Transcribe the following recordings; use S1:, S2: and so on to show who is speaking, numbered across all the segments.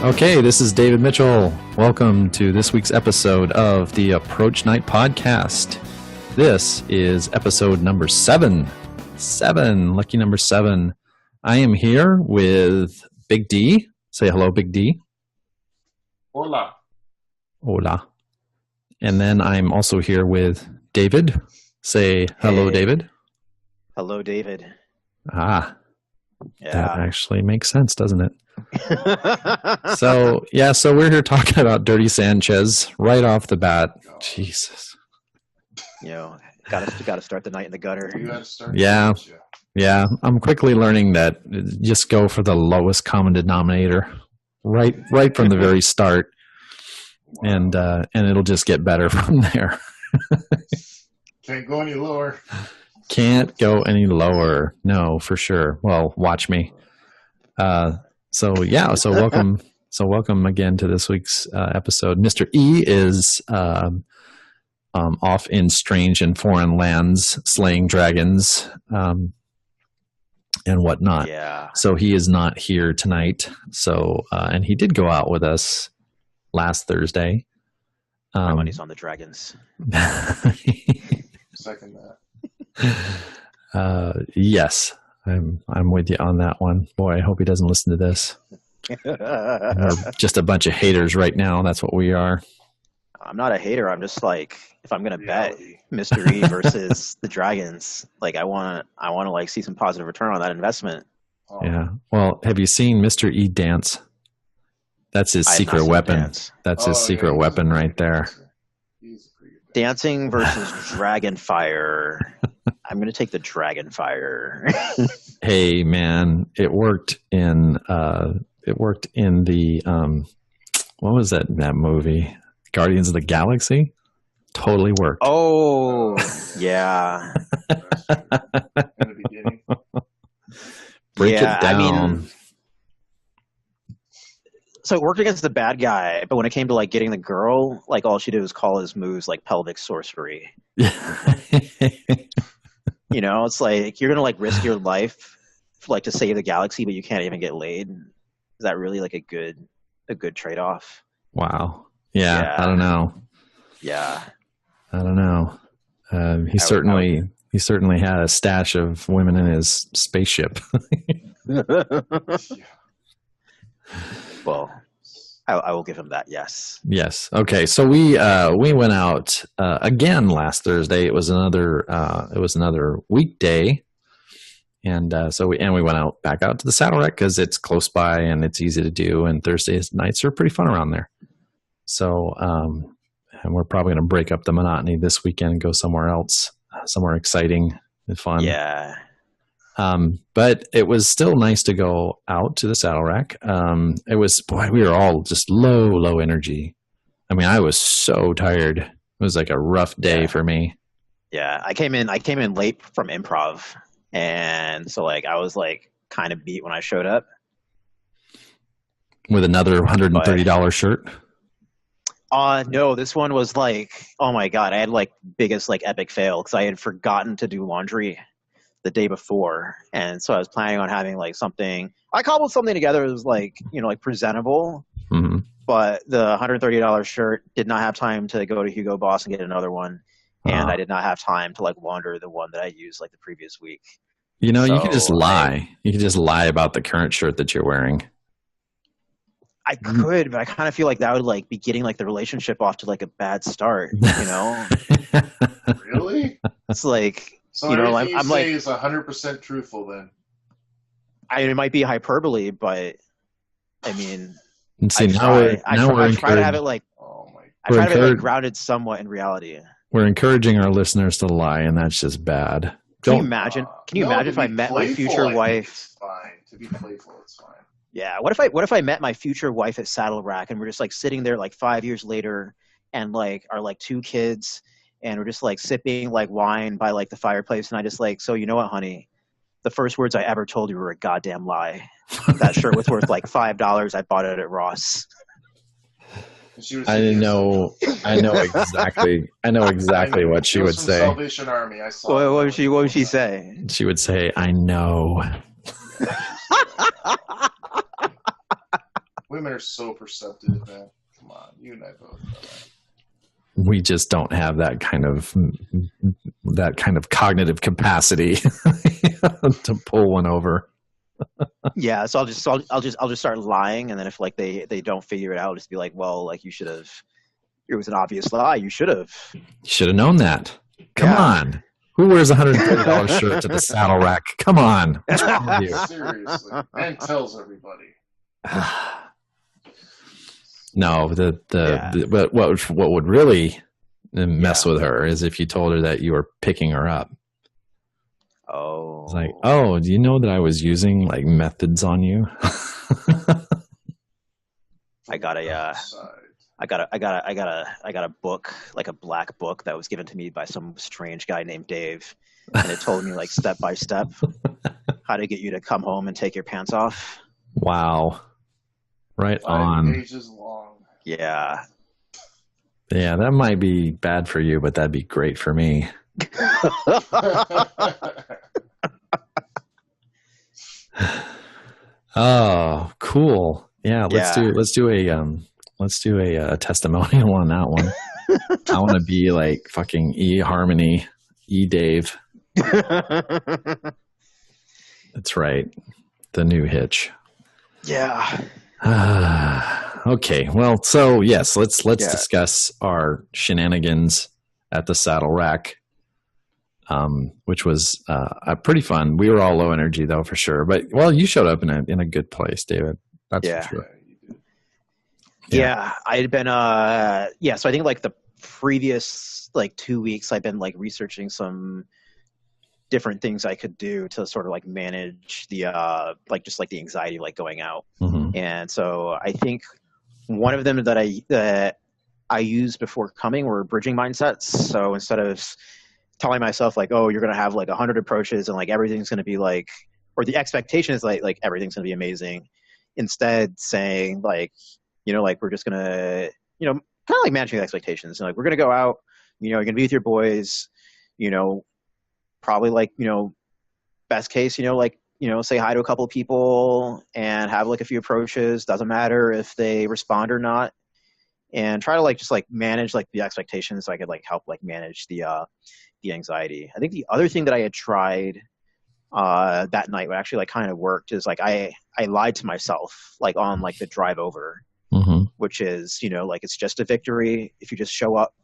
S1: Okay, this is David Mitchell. Welcome to this week's episode of the Approach Night Podcast. This is episode number 7. Lucky number 7. I am here with Big D. Say hello, Big D.
S2: Hola.
S1: Hola. And then I'm also here with David. Say hello,
S3: Hey.
S1: David.
S3: Hello, David.
S1: Ah, that
S3: Yeah.
S1: actually makes sense, doesn't it? So we're here talking about Dirty Sanchez right off the bat. Jesus.
S3: Gotta start the night in the gutter.
S2: You gotta start.
S1: Yeah. Yeah, I'm quickly learning that just go for the lowest common denominator right from the very start, and it'll just get better from there.
S2: Can't go any lower.
S1: Can't go any lower. No, for sure. Well, watch me. So welcome again to this week's episode. Mr. E is off in strange and foreign lands, slaying dragons and whatnot.
S3: Yeah.
S1: So he is not here tonight. So and he did go out with us last Thursday.
S3: My money's on the dragons.
S2: Second that.
S1: Yes, I'm with you on that one. Boy, I hope he doesn't listen to this. We're just a bunch of haters right now. That's what we are.
S3: I'm not a hater. I'm just like, if I'm gonna bet
S2: Reality.
S3: Mr. E versus the dragons, like I wanna like see some positive return on that investment.
S2: Oh,
S1: Yeah. Well, have you seen Mr. E dance? That's his
S3: I have not
S1: secret
S3: seen
S1: weapon.
S3: dance.
S1: That's
S2: Oh,
S1: his
S2: yeah,
S1: secret
S2: he's a
S1: weapon
S2: pretty
S1: right
S2: good
S1: there.
S2: dancer. He's a pretty good dancer.
S3: Dancing versus dragon fire. I'm gonna take the dragon fire.
S1: Hey, man, it worked in the what was that movie? Guardians of the Galaxy? Totally worked.
S3: Oh, yeah.
S2: In the beginning.
S1: Break
S3: Yeah,
S1: it down.
S3: I mean, so it worked against the bad guy, but when it came to like getting the girl, like all she did was call his moves like pelvic sorcery. You know, it's like you're gonna like risk your life for, like to save the galaxy, but you can't even get laid. Is that really like a good trade off?
S1: Wow. Yeah,
S3: Yeah.
S1: I don't know.
S3: Yeah.
S1: I don't know. He certainly had a stash of women in his spaceship.
S3: Well, I will give him that. Yes.
S1: Yes. Okay. So we went out again last Thursday. It was another weekday, and so we went out back out to the Saddle Rack because it's close by and it's easy to do. And Thursday nights are pretty fun around there. So and we're probably going to break up the monotony this weekend and go somewhere else, somewhere exciting and fun.
S3: Yeah.
S1: But it was still nice to go out to the Saddle Rack. We were all just low energy. I mean, I was so tired. It was like a rough day
S3: Yeah.
S1: for me.
S3: Yeah. I came in late from improv, and so like I was like kind of beat when I showed up.
S1: With another $130 shirt.
S3: No, this one was like, oh my God, I had like biggest like epic fail because I had forgotten to do laundry the day before. And so I was planning on having like something, I cobbled something together that was like, like presentable,
S1: Mm-hmm.
S3: but the $130 shirt did not have time to go to Hugo Boss and get another one. And I did not have time to like launder the one that I used like the previous week.
S1: You know, you could just
S3: So,
S1: lie. You could just lie about the current shirt that you're wearing.
S3: I could, but I kind of feel like that would like be getting like the relationship off to like a bad start, you know?
S2: Really?
S3: It's like,
S2: So
S3: you know,
S2: everything you
S3: I'm
S2: say
S3: like,
S2: is 100% truthful then.
S3: it might be hyperbole, but I mean,
S1: And see,
S3: I
S1: now
S3: try,
S1: we're
S3: I try to have it
S1: encouraging,
S3: like,
S2: Oh my.
S3: I try to have it like
S1: encouraged-
S3: grounded somewhat in reality.
S1: we're encouraging our listeners to lie, and that's just bad.
S3: Can you
S1: Don't.
S3: imagine? Can you
S2: No,
S3: imagine
S2: to
S3: if I
S2: be
S3: met my
S2: playful,
S3: future
S2: I think
S3: wife?
S2: It's fine. To be playful, it's fine.
S3: Yeah. What if I met my future wife at Saddle Rack and we're just like sitting there like 5 years later and like our like 2 kids and we're just like sipping like wine by like the fireplace and I just like, so you know what, honey? The first words I ever told you were a goddamn lie. That shirt was worth like $5. I bought it at Ross.
S2: And she was
S1: I
S2: thinking,
S1: know exactly what she
S2: it
S1: would
S2: was from
S1: say.
S2: Salvation Army. I saw.
S3: What would she say?
S1: She would say, "I know."
S2: Women are so perceptive, man. Come on, you and I both know that.
S1: We just don't have that kind of cognitive capacity to pull one over.
S3: Yeah, so I'll just start lying, and then if like they don't figure it out, I'll just be like, well, like you should have. It was an obvious lie. You should have.
S1: You should have known that. Come on. Who wears a $130 shirt to the Saddle Rack? Come on. What's wrong with you?
S2: Seriously, and tells everybody.
S1: No, but what would really mess with her is if you told her that you were picking her up.
S3: Oh,
S1: It's like, oh, do you know that I was using like methods on you?
S3: I got a book, like a black book that was given to me by some strange guy named Dave, and it told me like step by step how to get you to come home and take your pants off.
S1: Wow. Right
S2: 5
S1: on.
S2: pages long.
S3: Yeah.
S1: Yeah, that might be bad for you, but that'd be great for me. Oh, cool. Yeah, let's do a testimonial on that one. I want to be like fucking eHarmony, eDave. That's right. The new Hitch.
S3: Yeah.
S1: Okay. Well, so yes, let's discuss our shenanigans at the Saddle Rack, which was pretty fun. We were all low energy though, for sure. But well, you showed up in a good place, David. That's for sure.
S3: Yeah, I had been so I think like the previous like 2 weeks I've been like researching some different things I could do to sort of like manage the like just like the anxiety like going out.
S1: Mm-hmm.
S3: And so I think one of them that I used before coming were bridging mindsets. So instead of telling myself like, oh, you're going to have like 100 approaches and like everything's going to be like, or the expectation is like everything's going to be amazing. Instead saying like, you know, like we're just going to, you know, kind of like managing the expectations. And like, we're going to go out, you know, you're going to be with your boys, you know, probably like, you know, best case, you know, like, you know, say hi to a couple of people and have like a few approaches. Doesn't matter if they respond or not. And try to like just like manage like the expectations so I could like help like manage the anxiety. I think the other thing that I had tried that night, what actually like kind of worked, is like I lied to myself like on like the drive over, which is, you know, like it's just a victory if you just show up,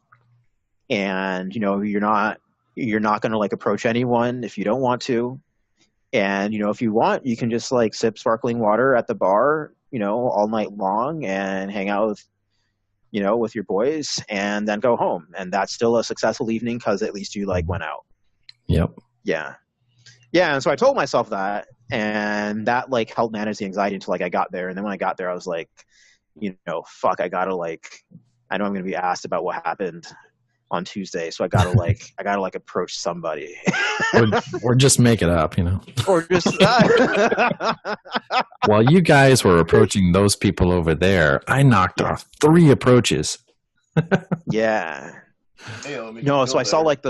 S3: and you know you're not going to like approach anyone if you don't want to, and you know if you want you can just like sip sparkling water at the bar, you know, all night long and hang out with, you know, with your boys and then go home, and that's still a successful evening because at least you like went out.
S1: Yep.
S3: Yeah. And so I told myself that, and that like helped manage the anxiety until like I got there. And then when I got there, I was like, you know, fuck, I know I'm going to be asked about what happened on Tuesday. So I gotta like approach somebody.
S1: or just make it up, you know,
S3: or just,
S1: while you guys were approaching those people over there, I knocked off 3 approaches.
S3: Yeah.
S2: Hey,
S3: No, so I saw like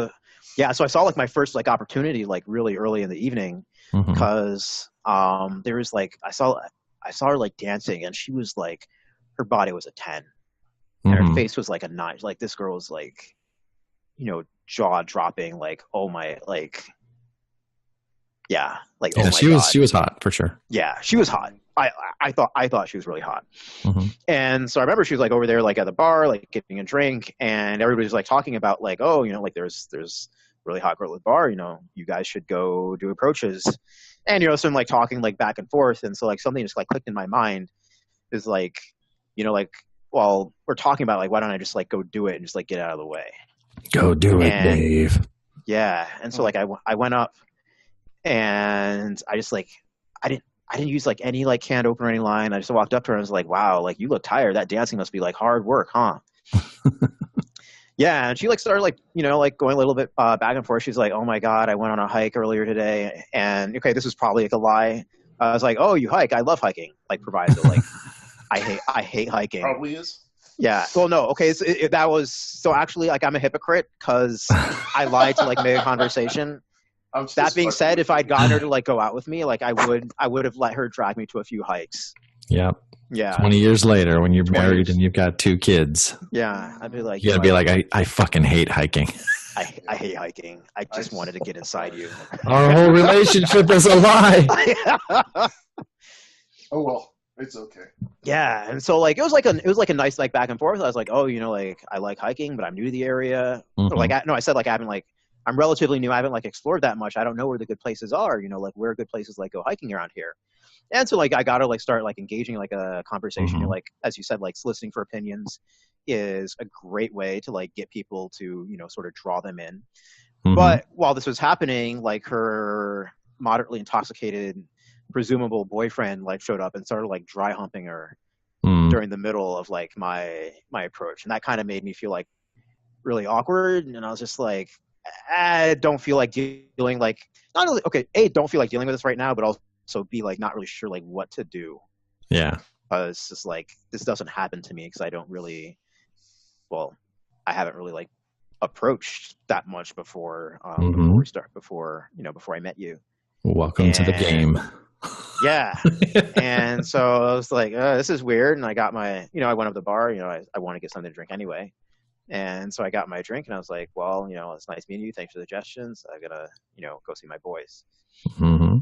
S3: my first like opportunity like really early in the evening, because there was like I saw her like dancing, and she was like, her body was a 10 and her face was like a 9. Like this girl was like, you know, jaw dropping, like, oh my, like, yeah, like, oh my
S1: she was hot for sure.
S3: Yeah, she was hot. I thought she was really hot. And so I remember she was like over there like at the bar like getting a drink, and everybody's like talking about like, oh, you know, like there's really hot girl at the bar, you know, you guys should go do approaches. And you know, so I'm like talking like back and forth, and so like something just like clicked in my mind is like, you know, like, well, we're talking about like, why don't I just like go do it and just like get out of the way.
S1: Go do it, Dave.
S3: Yeah. And so like I went up, and I just like I didn't use like any like can opener or any line. I just walked up to her and was like, wow, like you look tired. That dancing must be like hard work, huh? Yeah. And she like started like, you know, like going a little bit back and forth. She's like, oh my God, I went on a hike earlier today. And okay, this is probably like a lie. I was like, oh, you hike? I love hiking. Like proviso, like I hate hiking.
S2: Probably is.
S3: Yeah. Well, no. Okay. That was so actually like I'm a hypocrite because I lied to like make a conversation. That being said, if I'd gotten her to like go out with me, like I would have let her drag me to a few hikes.
S1: Yep.
S3: Yeah.
S1: 20 years later, when you're
S2: 20
S1: married
S2: years.
S1: and you've got 2 kids,
S3: Yeah. I'd be like,
S1: you gotta be like, I fucking hate hiking.
S3: I hate hiking. I just wanted to get inside you.
S1: Our whole relationship is a lie.
S2: Oh well, it's okay.
S3: Yeah, and so like it was like a nice like back and forth. I was like, oh, like I like hiking, but I'm new to the area. Or,
S1: Mhm.
S3: like I said like I'm relatively new. I haven't like explored that much. I don't know where the good places are. Like where are good places like go hiking around here. And so like I gotta like start like engaging like a conversation.
S1: Mhm.
S3: Like as you said, like soliciting for opinions is a great way to like get people to sort of draw them in.
S1: Mhm.
S3: But while this was happening, like her moderately intoxicated presumable boyfriend like showed up and started like dry humping her
S1: Mm.
S3: during the middle of like my approach, and that kind of made me feel like really awkward. And I was just like, I don't feel like dealing like not only don't feel like dealing with this right now, but also be like not really sure like what to do,
S1: Yeah.
S3: because just like this doesn't happen to me because I don't really I haven't really like approached that much before before I met you.
S1: Welcome to the
S3: And-
S1: game.
S3: Yeah. And so I was like, this is weird. And I got my, I went up to the bar, I want to get something to drink anyway. And so I got my drink and I was like, well, it's nice meeting you. Thanks for the suggestions. I'm going to, go see my boys.
S1: Hmm.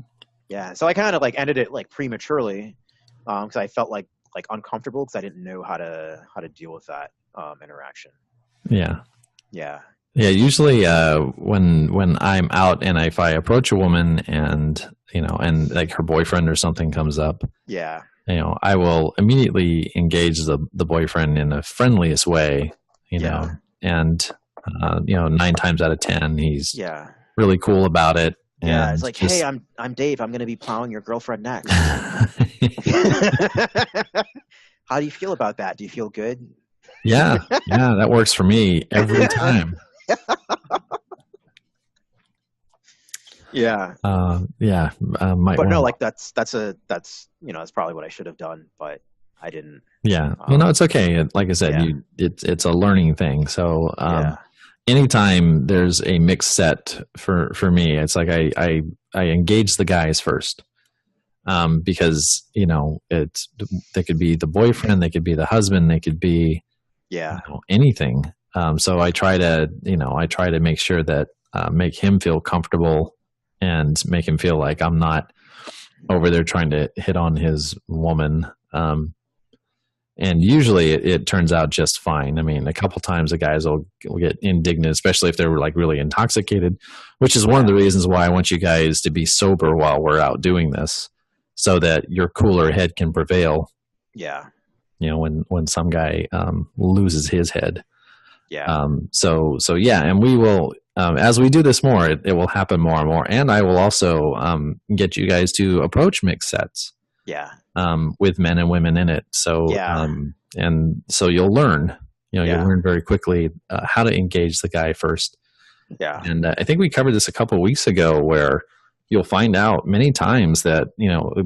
S3: Yeah. So I kind of like ended it like prematurely because I felt like uncomfortable because I didn't know how to deal with that interaction.
S1: Yeah.
S3: Yeah.
S1: Yeah. Usually, when I'm out and if I approach a woman and like her boyfriend or something comes up,
S3: Yeah.
S1: I will immediately engage the boyfriend in the friendliest way,
S3: Yeah.
S1: and 9 times out of 10, he's
S3: Yeah.
S1: really cool about it.
S3: Yeah.
S1: And
S3: It's like,
S1: just-
S3: hey, I'm Dave. I'm going to be plowing your girlfriend next. How do you feel about that? Do you feel good?
S1: yeah, that works for me every time.
S3: Yeah.
S1: Might
S3: But no,
S1: wanna-
S3: like that's that's probably what I should have done, but I didn't.
S1: yeah. Well, no, it's okay. Like I said,
S3: Yeah.
S1: it's a learning thing. So,
S3: Yeah.
S1: anytime there's a mixed set for me, it's like I engage the guys first, because they could be the boyfriend, they could be the husband, they could be
S3: Yeah.
S1: anything. So I try to make sure that make him feel comfortable and make him feel like I'm not over there trying to hit on his woman. And usually it turns out just fine. I mean, a couple times the guys will get indignant, especially if they're like really intoxicated, which is one of the reasons why I want you guys to be sober while we're out doing this, so that your cooler head can prevail.
S3: Yeah.
S1: When some guy loses his head.
S3: Yeah.
S1: So yeah, and we will, as we do this more, it will happen more and more. And I will also get you guys to approach mixed sets.
S3: Yeah.
S1: With men and women in it. So,
S3: Yeah.
S1: and so you'll learn,
S3: Yeah.
S1: you'll learn very quickly how to engage the guy first.
S3: Yeah.
S1: And I think we covered this a couple of weeks ago, where you'll find out many times that,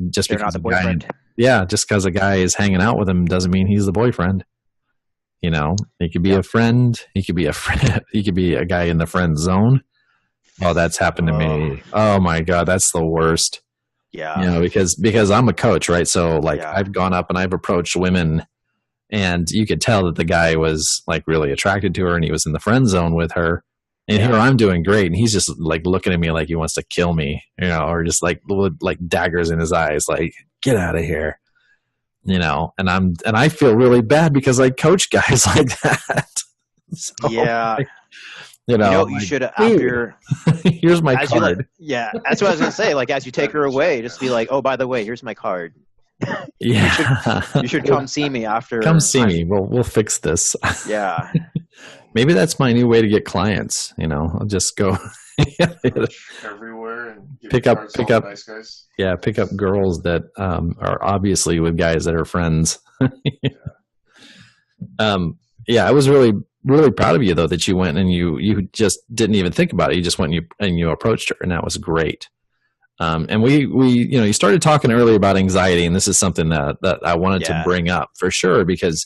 S1: just
S3: They're not
S1: because
S3: the
S1: a guy,
S3: boyfriend.
S1: just because a guy is hanging out with him doesn't mean he's the boyfriend. He could be a friend. He could be a friend. He could be a guy in the friend zone. Oh, that's happened to me. Oh my God, that's the worst.
S3: Yeah.
S1: Because I'm a coach, right? So like
S3: Yeah.
S1: I've gone up and I've approached women, and you could tell that the guy was like really attracted to her and he was in the friend zone with her. And
S3: Yeah.
S1: here I'm doing great, and he's just like looking at me like he wants to kill me, or just like with like daggers in his eyes, like get out of here, and I feel really bad because I coach guys like that. So,
S3: Yeah.
S1: you
S3: You
S1: like,
S3: should
S1: dude,
S3: after
S1: here's my
S3: as you
S1: card.
S3: yeah, that's what I was gonna say. Like as you take her away, just be like, oh, by the way, here's my card.
S1: Yeah,
S3: You should come see me after.
S1: come see me. We'll fix this.
S3: Yeah.
S1: Maybe that's my new way to get clients. I'll just go,
S2: Everywhere and give
S1: Pick up-
S2: cards to
S1: pick
S2: all
S1: up-
S2: the nice guys.
S1: pick up girls that are obviously with guys that are friends. I was really, really proud of you though that you went and you just didn't even think about it. You just went and you approached her, and that was great. And we you started talking earlier about anxiety, and this is something that I wanted to
S3: Yeah.
S1: bring up for sure, because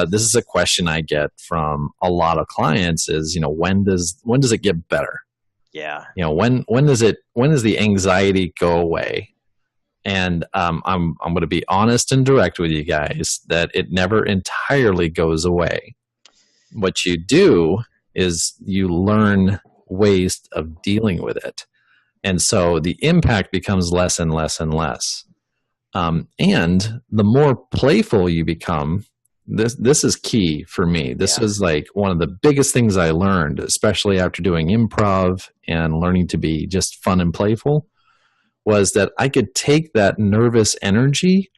S1: this is a question I get from a lot of clients is, when does it get better?
S3: Yeah.
S1: When does the anxiety go away? And I'm going to be honest and direct with you guys that it never entirely goes away. What you do is you learn ways of dealing with it. And so the impact becomes less and less and less. And the more playful you become, this is key for me. This is like one of the biggest things I learned, especially after doing improv and learning to be just fun and playful, was that I could take that nervous energy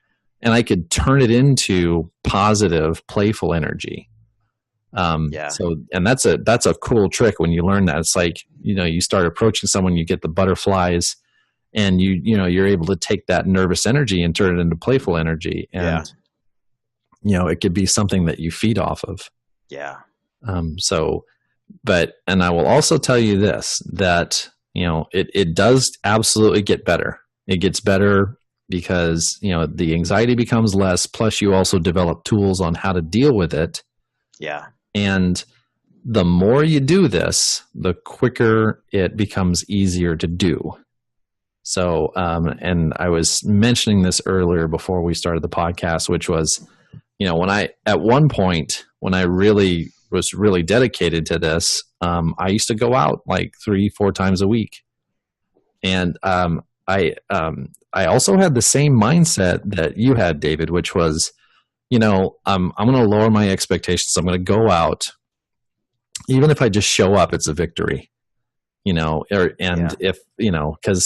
S1: and I could turn it into positive, playful energy. So, and that's a cool trick when you learn that. It's like, you start approaching someone, you get the butterflies, and you're able to take that nervous energy and turn it into playful energy. And, it could be something that you feed off of.
S3: Yeah.
S1: And I will also tell you this, that, it does absolutely get better. It gets better because, the anxiety becomes less, plus you also develop tools on how to deal with it.
S3: Yeah.
S1: And the more you do this, the quicker it becomes easier to do. So, and I was mentioning this earlier before we started the podcast, which was, at one point when I really was really dedicated to this, I used to go out like 3-4 times a week. And I also had the same mindset that you had, David, which was, I'm going to lower my expectations. I'm going to go out. Even if I just show up, it's a victory, if,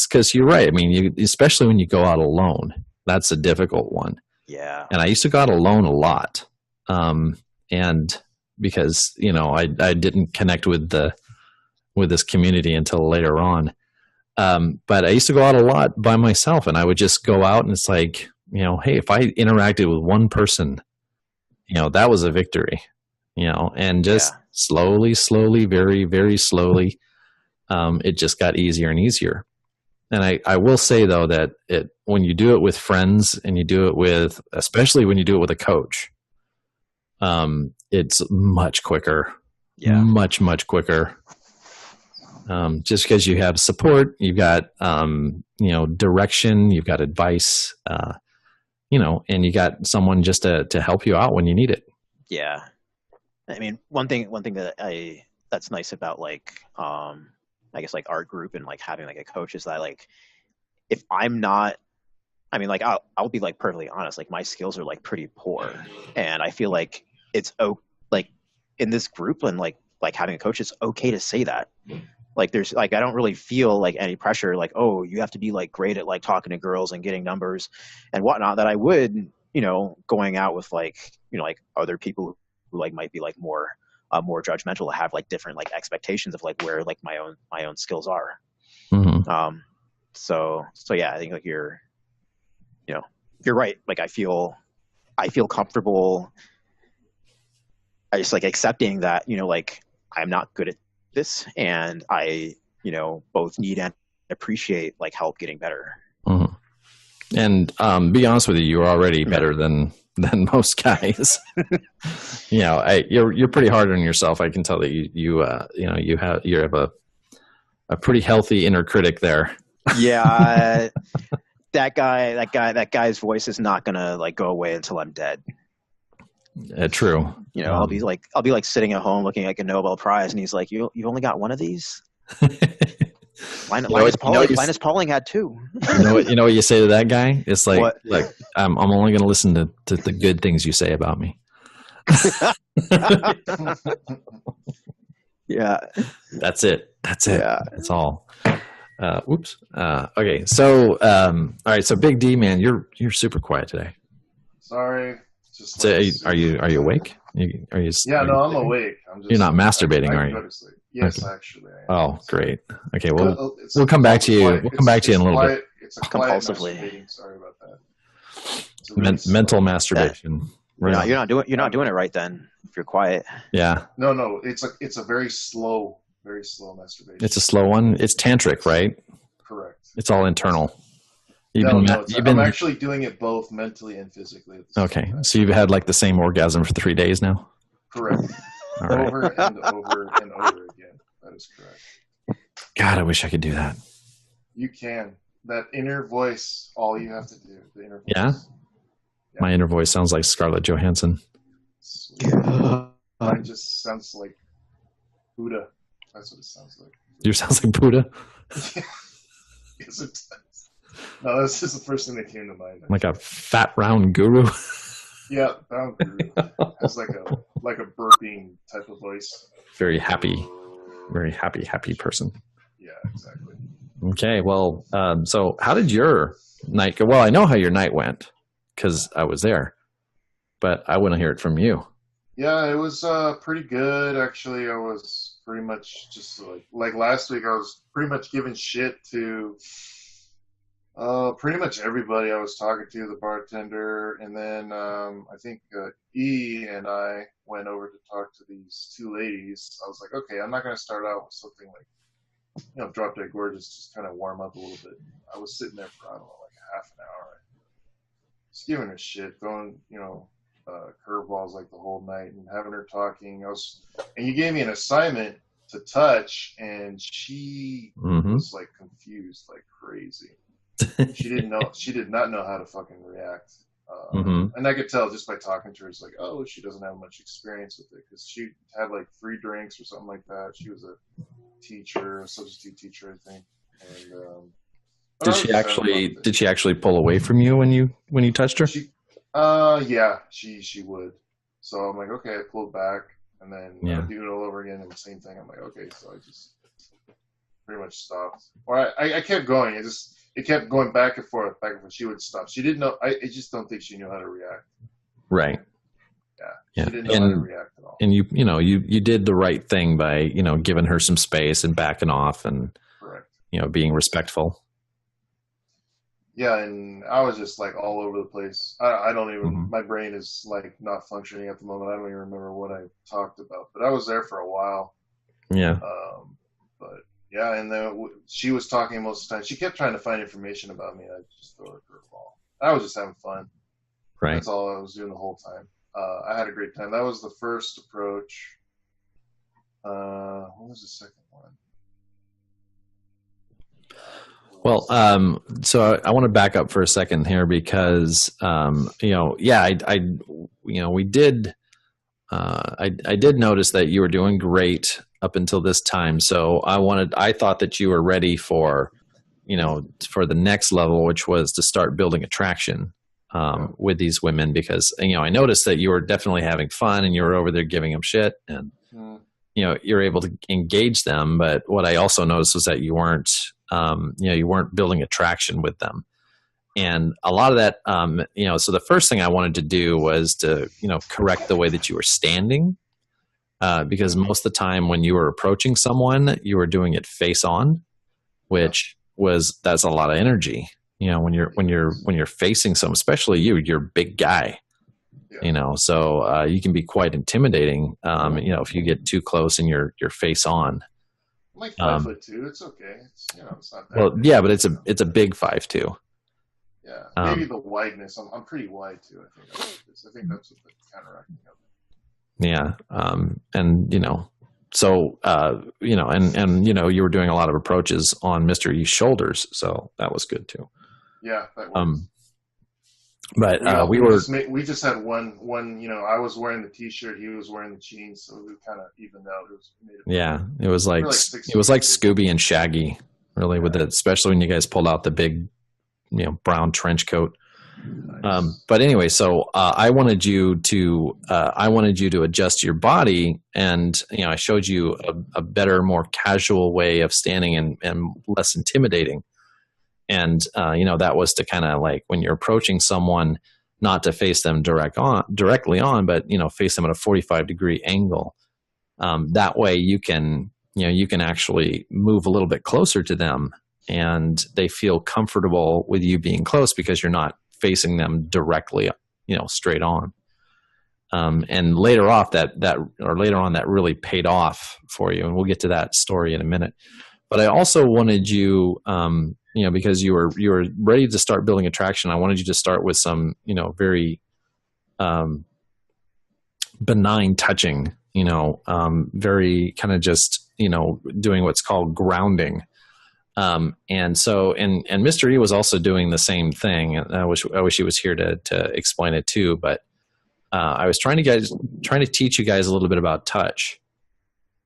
S1: cause you're right. I mean, especially when you go out alone, that's a difficult one.
S3: Yeah.
S1: And I used to go out alone a lot. And because, I didn't connect with this community until later on. But I used to go out a lot by myself, and I would just go out and it's like, hey, if I interacted with one person, that was a victory, and just slowly, very, very slowly, it just got easier and easier. And I will say though, that when you do it with friends and you do it especially when you do it with a coach, it's much quicker, much, much quicker. Just because you have support, you've got, direction, you've got advice, and you got someone just to help you out when you need it.
S3: Yeah. I mean, one thing that that's nice about like, I guess like our group and like having like a coach is that like, if I'm not, I mean, like I'll be like perfectly honest, like my skills are like pretty poor, and I feel like it's like in this group and like having a coach, it's okay to say that. Like there's like, I don't really feel like any pressure, like, oh, you have to be like great at like talking to girls and getting numbers and whatnot, that I would, going out with like, like other people who like might be like more judgmental, have like different like expectations of like where like my own skills are.
S1: Mm-hmm.
S3: So yeah, I think like you're right. Like I feel comfortable. I just like accepting that, like I'm not good at this, and I, both need and appreciate like help getting better.
S1: Mm-hmm. And be honest with you, you're already better than most guys. You're pretty hard on yourself. I can tell that you have a pretty healthy inner critic there.
S3: Yeah. That guy's voice is not gonna like go away until I'm dead.
S1: True.
S3: I'll be like sitting at home looking like a Nobel Prize, and he's like, "You only got one of these." Linus Pauling had 2.
S1: You know what you say to that guy? It's like, what? Like I'm only going to listen to the good things you say about me.
S3: Yeah,
S1: that's it.
S3: Yeah,
S1: that's all. Oops. Okay. So, all right. So, Big D, man, you're super quiet today.
S2: Sorry.
S1: So are you awake?
S2: I'm awake.
S1: You're not masturbating, are you?
S2: Yes, okay. Actually. I am.
S1: Oh, great. Okay, well, we'll come back to you. We'll come back to you in a little bit.
S2: It's compulsively. Sorry about
S1: that. Mental masturbation.
S3: Yeah. You're not doing it right then. If you're quiet.
S1: Yeah.
S2: No. It's a very slow masturbation.
S1: It's a slow one. It's tantric, right?
S2: Correct.
S1: It's all internal.
S2: I'm actually doing it both mentally and physically.
S1: Okay, so you've had like the same orgasm for 3 days now?
S2: Correct.
S1: All right.
S2: Over and over and over again. That is correct.
S1: God, I wish I could do that.
S2: You can. that inner voice. All you have to do, the inner voice.
S1: Yeah? My inner voice sounds like Scarlett Johansson.
S2: Mine just sounds like Buddha. That's what it sounds like.
S1: Yours sounds like Buddha?
S2: Yes, it does. No, that's just the first thing that came to mind.
S1: Like a fat, round guru?
S2: Yeah, that has like a burping type of voice.
S1: Very happy person.
S2: Yeah, exactly.
S1: Okay, well, so how did your night go? Well, I know how your night went because I was there, but I want to hear it from you.
S2: Yeah, it was pretty good actually. I was pretty much just like last week. I was pretty much giving shit to pretty much everybody I was talking to, the bartender, and then I think E and I went over to talk to these two ladies. I was like, okay, I'm not going to start out with something like, Drop Dead Gorgeous, just kind of warm up a little bit. I was sitting there for, I don't know, like half an hour, just giving her shit, going, curveballs like the whole night and having her talking. And you gave me an assignment to touch, and she was like confused like crazy. She did not know how to fucking react. And I could tell just by talking to her, it's like, oh, she doesn't have much experience with it, because she had like 3 drinks or something like that. She was a substitute teacher, I think. And
S1: did she actually pull away from you when you touched her?
S2: Yeah, she would. So I'm like, okay, I pulled back, and then do it all over again, and the same thing. I'm like, okay, so I just pretty much stopped. Or I kept going. It kept going back and forth, back and forth. She would stop. She didn't know. I just don't think she knew how to react.
S1: Right.
S2: Yeah. She didn't know how to react at all.
S1: And you did the right thing by, giving her some space and backing off and,
S2: correct.
S1: Being respectful.
S2: Yeah, and I was just like all over the place. I don't even, my brain is like not functioning at the moment. I don't even remember what I talked about, but I was there for a while.
S1: Yeah.
S2: But yeah, and then she was talking most of the time. She kept trying to find information about me. I just threw her a curveball. I was just having fun.
S1: Right.
S2: That's all I was doing the whole time. I had a great time. That was the first approach. What was the second one?
S1: Well, so I want to back up for a second here because, we did, I did notice that you were doing great up until this time. So I thought that you were ready for the next level, which was to start building attraction, with these women, because, I noticed that you were definitely having fun and you were over there giving them shit and, you're able to engage them. But what I also noticed was that you weren't building attraction with them. And a lot of that, so the first thing I wanted to do was to, correct the way that you were standing, because most of the time when you were approaching someone, you were doing it face on, that's a lot of energy. When you're facing someone, especially you're a big guy, so you can be quite intimidating. If you get too close and you're face on.
S2: I'm like 5'2". It's okay. It's not that.
S1: Well, yeah, but it's a big 5'2".
S2: Yeah, maybe the wideness. I'm pretty wide too. I think that's what the counteracting of it.
S1: Yeah, you were doing a lot of approaches on Mr. E's shoulders, so that was good too.
S2: Yeah, that was.
S1: But
S2: we just had one. I was wearing the T-shirt, he was wearing the jeans, so we kind of evened out.
S1: It was like Scooby and Shaggy, really, with it, especially when you guys pulled out the big, brown trench coat. Nice. But anyway, so I wanted you to adjust your body, and I showed you a better, more casual way of standing and less intimidating. And, that was to kind of like when you're approaching someone, not to face them directly on, but, face them at a 45-degree angle. That way you can actually move a little bit closer to them and they feel comfortable with you being close because you're not facing them directly, straight on. And later on that really paid off for you. And we'll get to that story in a minute. But I also wanted you, because you were ready to start building attraction, I wanted you to start with some, very benign touching, very kind of just, doing what's called grounding. And so, and Mr. E was also doing the same thing. And I wish he was here to explain it too. But I was trying to teach you guys a little bit about touch.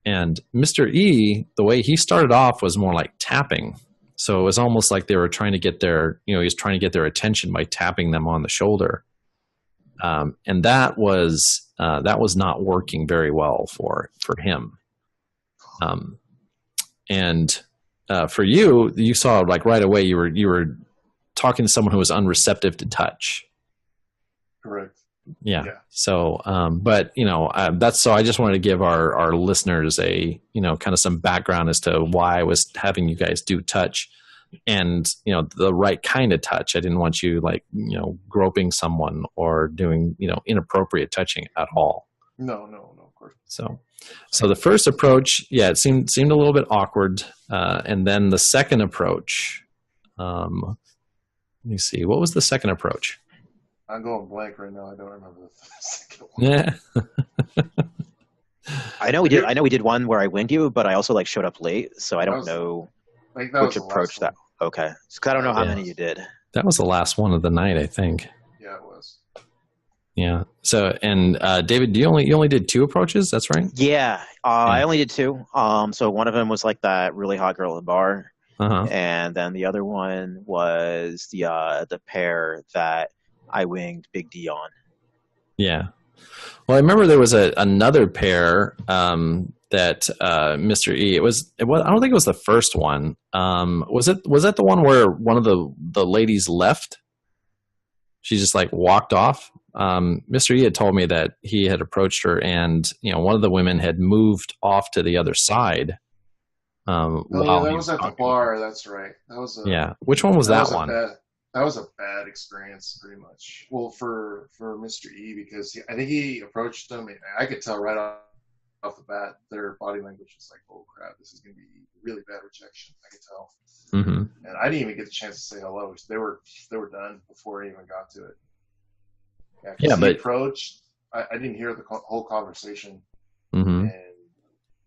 S1: And Mr. E, the way he started off was more like tapping. So it was almost like they were trying to get he was trying to get their attention by tapping them on the shoulder. And that was not working very well for him. And for you saw like right away you were talking to someone who was unreceptive to touch.
S2: Correct.
S1: Yeah. So, but that's so I just wanted to give our listeners a kind of some background as to why I was having you guys do touch, and the right kind of touch. I didn't want you like groping someone or doing inappropriate touching at all.
S2: No, of course.
S1: So the first approach, it seemed a little bit awkward, and then the second approach. Let me see. What was the second approach?
S2: I'm going blank right now. I don't remember the second one.
S3: Yeah. I know we did one where I winged you, but I also like showed up late, so I don't know which approach that. Okay, because I don't know how many you did.
S1: That was the last one of the night, I think.
S2: Yeah, it was.
S1: Yeah. So, and David, you only did 2 approaches? That's right.
S3: Yeah, I only did 2. So one of them was like that really hot girl at the bar, and then the other one was the pair that I winged Big D on. Yeah.
S1: Well, I remember there was another pair that Mr. E. It was. I don't think it was the first one. Was that the one where one of the ladies left? She just like walked off. Mr. E had told me that he had approached her, and one of the women had moved off to the other side.
S2: That was at the bar. That's right. That was
S1: Which one was that one?
S2: That was a bad experience, pretty much. Well, for Mr. E, because I think he approached them, and I could tell right off the bat their body language was like, "Oh crap, this is going to be really bad rejection." I could tell, and I didn't even get the chance to say hello. They were done before I even got to it. Yeah, but approached. I didn't hear the whole conversation, and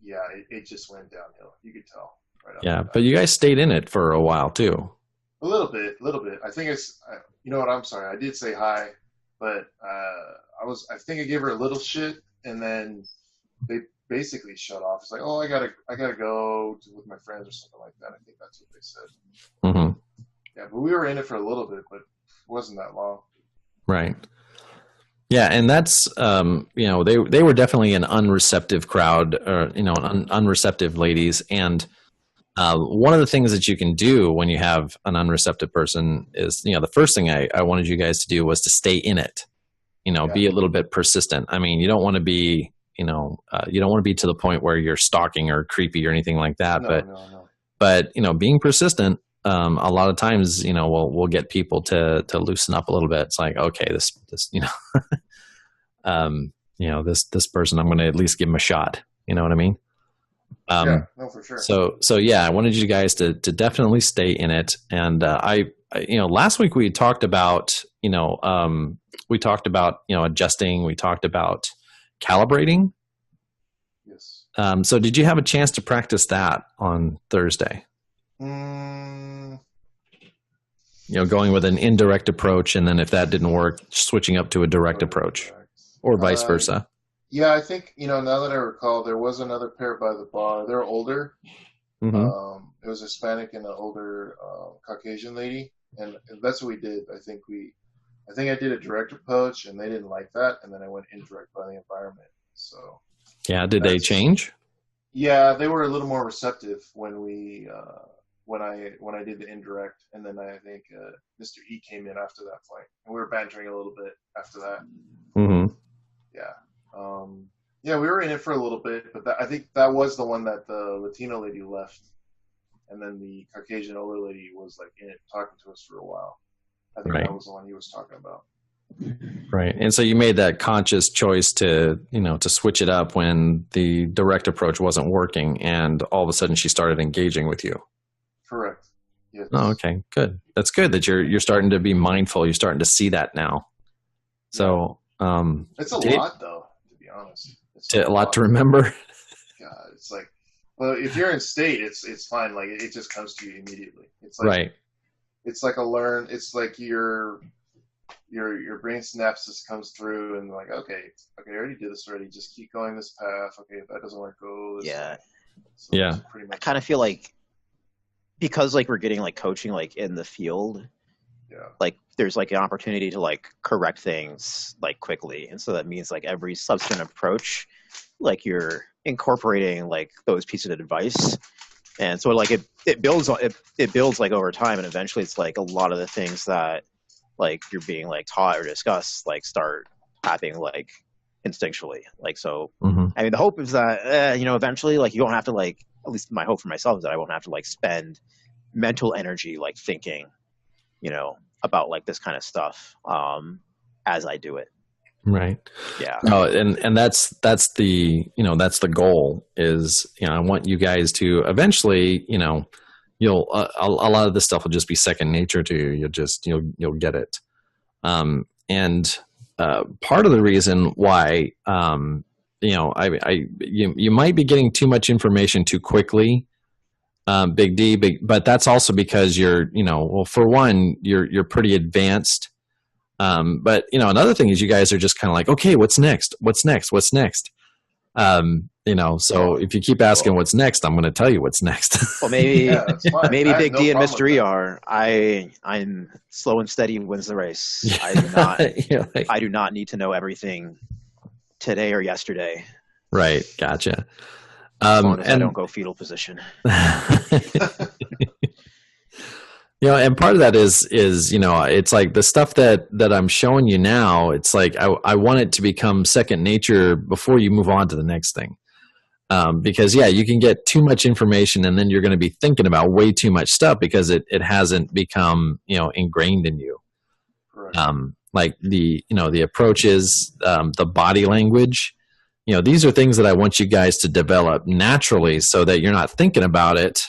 S2: it just went downhill. You could tell. Right off the bat.
S1: But you guys stayed in it for a while too.
S2: A little bit. I think you know what? I'm sorry. I did say hi, but I think I gave her a little shit, and then they basically shut off. It's like, oh, I gotta go with my friends or something like that. I think that's what they said. Yeah, but we were in it for a little bit, but it wasn't that long.
S1: Right. Yeah, and that's they were definitely an unreceptive crowd, or unreceptive ladies, and. One of the things that you can do when you have an unreceptive person is, the first thing I wanted you guys to do was to stay in it, be a little bit persistent. I mean, you don't want to be, you don't want to be to the point where you're stalking or creepy or anything like that. But being persistent, a lot of times, we'll get people to loosen up a little bit. It's like, okay, this this person, I'm going to at least give him a shot. You know what I mean?
S2: For sure.
S1: So I wanted you guys to definitely stay in it. And I last week we talked about adjusting. We talked about calibrating.
S2: Yes.
S1: So did you have a chance to practice that on Thursday?
S2: Mm.
S1: Going with an indirect approach, and then if that didn't work, switching up to a direct approach, or vice versa.
S2: Yeah, I think, now that I recall, there was another pair by the bar. They were older. It was a Hispanic and an older Caucasian lady. And that's what we did. I think I did a direct approach, and they didn't like that. And then I went indirect by the environment. So.
S1: Yeah, did they change?
S2: Yeah, they were a little more receptive when when I did the indirect. And then I think Mr. E came in after that point. And we were bantering a little bit after that. Yeah. We were in it for a little bit, but I think that was the one that the Latino lady left, and then the Caucasian older lady was like in it talking to us for a while. I think that was the one he was talking about.
S1: Right, and so you made that conscious choice to switch it up when the direct approach wasn't working, and all of a sudden she started engaging with you.
S2: Correct. Yes.
S1: Oh, okay, good. That's good that you're starting to be mindful. You're starting to see that now. So
S2: it's a lot, though. Honest,
S1: it's a lot to remember.
S2: God, it's like But if you're in state, it's fine. Like it just comes to you immediately. It's like
S1: Right.
S2: it's like a learn. It's like your brain synapses comes through and like, okay, I already did this already. Just keep going this path. Okay, if that doesn't work, go this
S3: Yeah.
S2: way. So
S1: Yeah.
S2: it's pretty
S3: I
S2: much.
S3: kind of feel like because like we're getting like coaching like in the field,
S2: Yeah.
S3: like there's like an opportunity to like correct things like quickly, and so that means like every substantive approach, like you're incorporating like those pieces of advice, and so like it builds it builds like over time, and eventually it's like a lot of the things that like you're being like taught or discussed like start happening like instinctually. Like so,
S1: Hmm.
S3: I mean, the hope is that you know eventually like you don't have to like, at least my hope for myself is that I won't have to like spend mental energy like thinking, you know, about like this kind of stuff as I do it.
S1: Right.
S3: Yeah.
S1: No, and that's the, you know, that's the goal is, you know, I want you guys to eventually, you know, you'll a lot of this stuff will just be second nature to you. You'll get it. And part of the reason why, you know, you might be getting too much information too quickly, Big D, but that's also because you're, you know, well, for one, you're pretty advanced. But you know, another thing is you guys are just kind of like, okay, what's next? What's next? What's next? You know, so if you keep asking what's next, I'm going to tell you what's next.
S3: Well, maybe
S2: Yeah, that's fine.
S3: maybe
S2: I have
S3: Big
S2: no
S3: D and
S2: problem
S3: Mr.
S2: with
S3: E
S2: that.
S3: are. I'm slow and steady wins the race. I do not.
S1: You're like,
S3: I do not need to know everything today or yesterday.
S1: right. Gotcha.
S3: As long as I
S1: and
S3: don't go fetal position.
S1: you know, and part of that is, you know, it's like the stuff that I'm showing you now, it's like, I want it to become second nature before you move on to the next thing. Because yeah, you can get too much information and then you're going to be thinking about way too much stuff because it hasn't become, you know, ingrained in you.
S2: Correct.
S1: Like the, you know, the approaches, the body language, you know, these are things that I want you guys to develop naturally so that you're not thinking about it,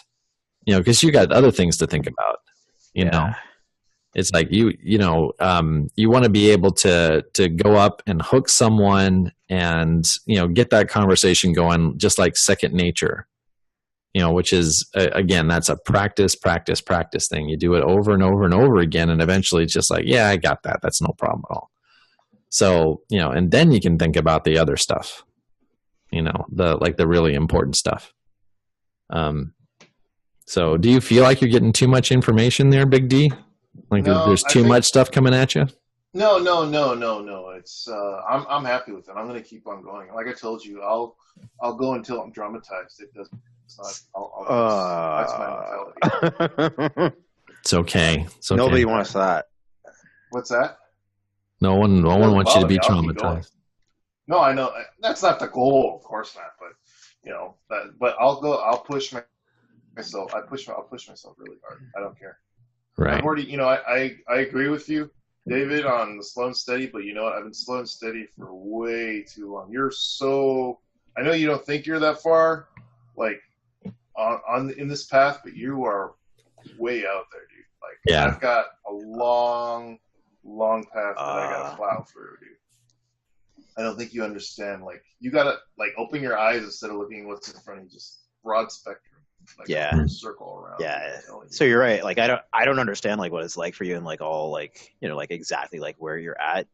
S1: you know, because you got other things to think about, you know. It's like you know, you want to be able to go up and hook someone and, you know, get that conversation going just like second nature, you know, which is, again, that's a practice thing. You do it over and over and over again. And eventually it's just like, yeah, I got that. That's no problem at all. So, you know, and then you can think about the other stuff, you know, the really important stuff. So do you feel like you're getting too much information there, Big D? Like
S2: No,
S1: there's
S2: I
S1: too
S2: think-
S1: much stuff coming at you?
S2: No. It's I'm happy with it. I'm gonna keep on going. Like I told you, I'll go until I'm dramatized. It's not. That's my mentality.
S1: It's okay. It's okay.
S3: Nobody wants that.
S2: What's that?
S1: No one wants you to be
S2: I'll keep going.
S1: traumatized.
S2: No, I know that's not the goal, of course not. But you know, but I'll go. I'll push myself. I'll push myself really hard. I don't care.
S1: Right.
S2: I've already, you know, I agree with you, David, on the slow and steady. But you know what? I've been slow and steady for way too long. I know you don't think you're that far, like in this path, but you are way out there, dude. Like,
S1: Yeah.
S2: I've got a long path that I gotta plow through, dude. I don't think you understand. Like, you gotta like open your eyes instead of looking at what's in front of you. Just broad spectrum. Like,
S3: Yeah.
S2: a circle around.
S3: Yeah.
S2: I'm telling you.
S3: So you're right. Like I don't understand like what it's like for you and like all like, you know, like exactly like where you're at.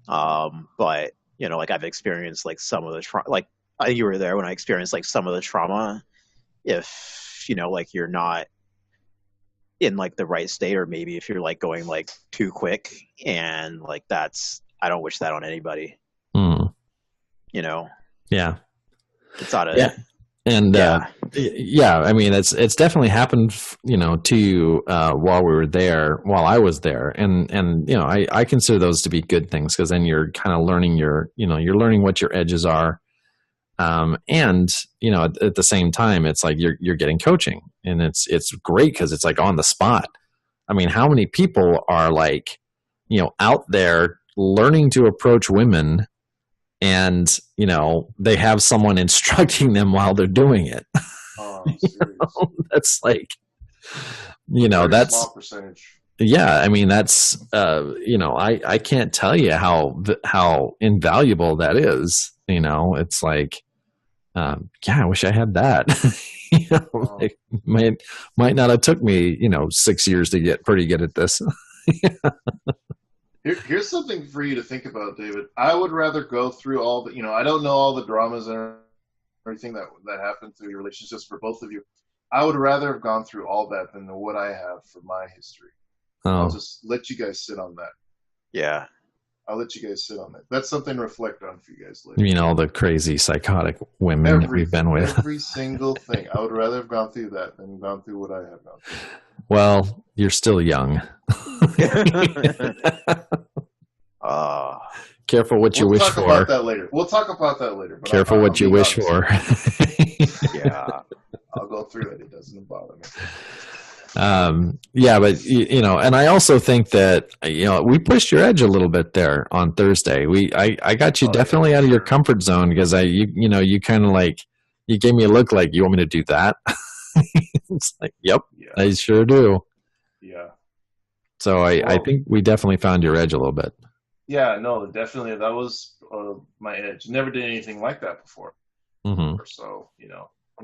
S3: But you know, like I've experienced like some of the trauma. Like I think you were there when I experienced like some of the trauma. If you know, like you're not in like the right state, or maybe if you're like going like too quick, and like I don't wish that on anybody.
S1: Mm.
S3: You know,
S1: Yeah.
S3: it's not a
S1: Yeah. And
S3: yeah.
S1: yeah, I mean, it's definitely happened, you know, to you while I was there, and you know, I consider those to be good things because then you're kind of learning you're learning what your edges are, and you know, at the same time, it's like you're getting coaching, and it's great because it's like on the spot. I mean, how many people are like, you know, out there learning to approach women? And, you know, they have someone instructing them while they're doing it.
S2: Oh, I'm serious.
S1: That's like, you know,
S2: Very
S1: that's,
S2: small percentage.
S1: yeah, I mean, that's, you know, I can't tell you how invaluable that is. You know, it's like, Yeah, I wish I had that. Like, might not have took me 6 years to get pretty good at this.
S2: Here's something for you to think about, David. I would rather go through all the, I don't know all the dramas and everything that happened through your relationships for both of you. I would rather have gone through all that than what I have for my history. I'll
S1: Oh,
S2: just let you guys sit on that.
S3: Yeah.
S2: I'll let you guys sit on that. That's something to reflect on for you guys
S1: you
S2: later.
S1: mean all the crazy psychotic women that we've been with?
S2: Every single thing. I would rather have gone through that than gone through what I have gone through.
S1: Well, you're still young. Careful what you
S2: We'll
S1: wish
S2: talk
S1: for.
S2: about that later. We'll talk about that later. But
S1: Careful
S2: I'll
S1: what you
S2: be
S1: wish
S2: honest.
S1: for.
S3: Yeah.
S2: I'll go through it. It doesn't bother me.
S1: Yeah, but and I also think that we pushed your edge a little bit there on Thursday. I got you
S2: Oh,
S1: definitely
S2: yeah,
S1: out of your
S2: sure.
S1: comfort zone because you kind of like you gave me a look like you want me to do that. It's like, yep,
S2: Yeah.
S1: I sure do.
S2: Yeah.
S1: So I
S2: Well,
S1: think we definitely found your edge a little bit.
S2: yeah, no, definitely. That was my edge. Never did anything like that before.
S1: Hmm.
S2: So,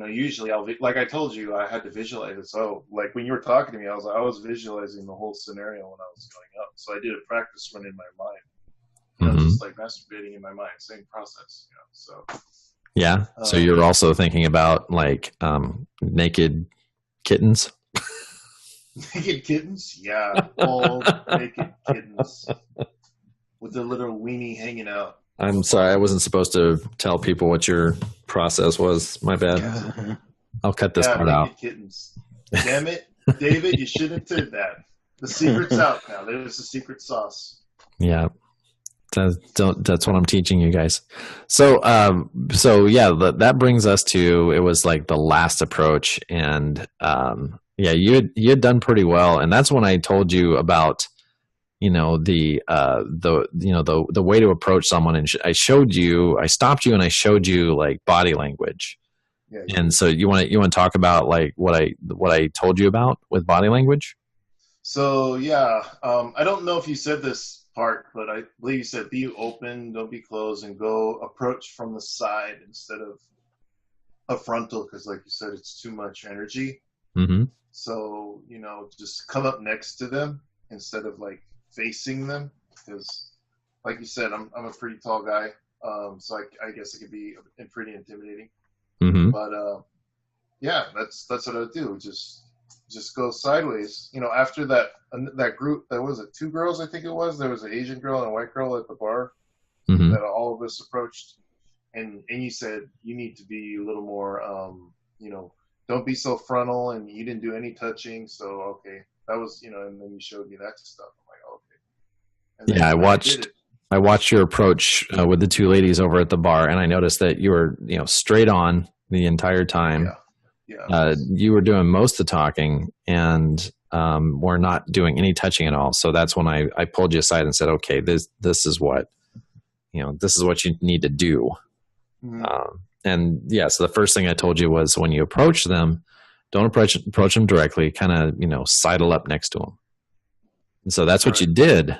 S2: usually like I told you, I had to visualize it. So, like when you were talking to me, I was visualizing the whole scenario when I was going up. So I did a practice run in my mind,
S1: Hmm.
S2: just like masturbating in my mind, same process. So
S1: Yeah. So you're also thinking about like naked kittens.
S2: naked kittens, yeah, all naked kittens with their little weenie hanging out.
S1: I'm sorry, I wasn't supposed to tell people what your process was. My bad.
S3: Yeah.
S1: I'll cut this part
S2: naked
S1: out.
S2: kittens. Damn it, David, you shouldn't have did that. The secret's out now. There's the secret sauce.
S1: Yeah. That's what I'm teaching you guys. So, yeah, that brings us to, it was like the last approach, and yeah, you had done pretty well, and that's when I told you about the way to approach someone, and I stopped you and I showed you like body language,
S2: Yeah.
S1: and so you want to talk about like what I told you about with body language.
S2: So yeah, I don't know if you said this part, but I believe you said be open, don't be closed, and go approach from the side instead of a frontal, because like you said, it's too much energy.
S1: Mm-hmm.
S2: So just come up next to them instead of like facing them, because like you said, I'm a pretty tall guy, so I guess it could be pretty intimidating.
S1: Mm-hmm.
S2: But yeah, that's what I would do. Just go sideways. After that group, there was it 2 girls, I think it was. There was an Asian girl and a white girl at the bar
S1: Mm-hmm.
S2: that all of us approached, and you said you need to be a little more, don't be so frontal, and you didn't do any touching. So okay, that was and then you showed me that stuff. I'm like, okay. And then
S1: Yeah,
S2: when I did it,
S1: I watched your approach with the 2 ladies over at the bar, and I noticed that you were straight on the entire time.
S2: yeah.
S1: You were doing most of the talking, and were not doing any touching at all. So that's when I pulled you aside and said, okay, this is what this is what you need to do.
S2: Mhm.
S1: And yeah, so the first thing I told you was when you approach them, don't approach them directly. Kind of sidle up next to them. And so that's what you did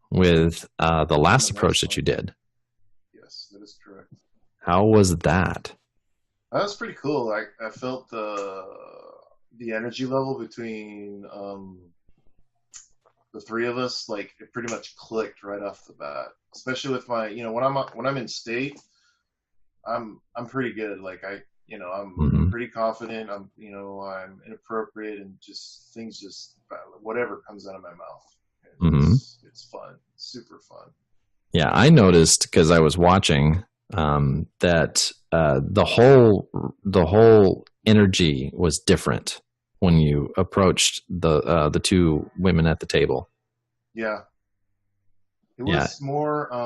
S1: with the last approach that you did.
S2: Yes, that is correct.
S1: How was that?
S2: That was pretty cool. I felt the energy level between the 3 of us, like it pretty much clicked right off the bat. Especially with my, when I'm in state, I'm pretty good. Like I'm
S1: Mm-hmm.
S2: pretty confident. I'm inappropriate, and just things just whatever comes out of my mouth.
S1: Mm-hmm.
S2: It's fun, super fun.
S1: Yeah, I noticed because I was watching that the whole energy was different when you approached the 2 women at the table.
S2: Yeah, it was more. I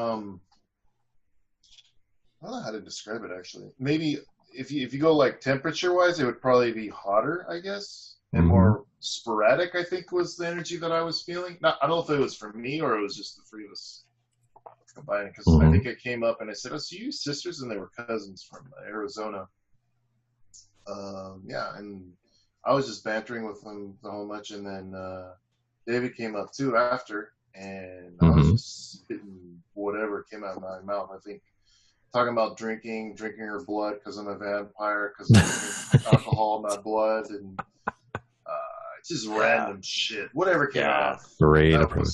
S2: don't know how to describe it actually. Maybe if you go like temperature wise, it would probably be hotter, I guess, and more sporadic. I think was the energy that I was feeling. Not, I don't know if it was for me or it was just the 3 of us combining. Because I think I came up and I said, "Oh, so you sisters?" And they were cousins from Arizona. Yeah, and I was just bantering with them the whole much, and then David came up too after, and I was just spitting whatever came out of my mouth. I think talking about drinking her blood because I'm a vampire because I drink alcohol in my blood and just random shit. Whatever came off.
S1: Great
S2: That
S1: approach.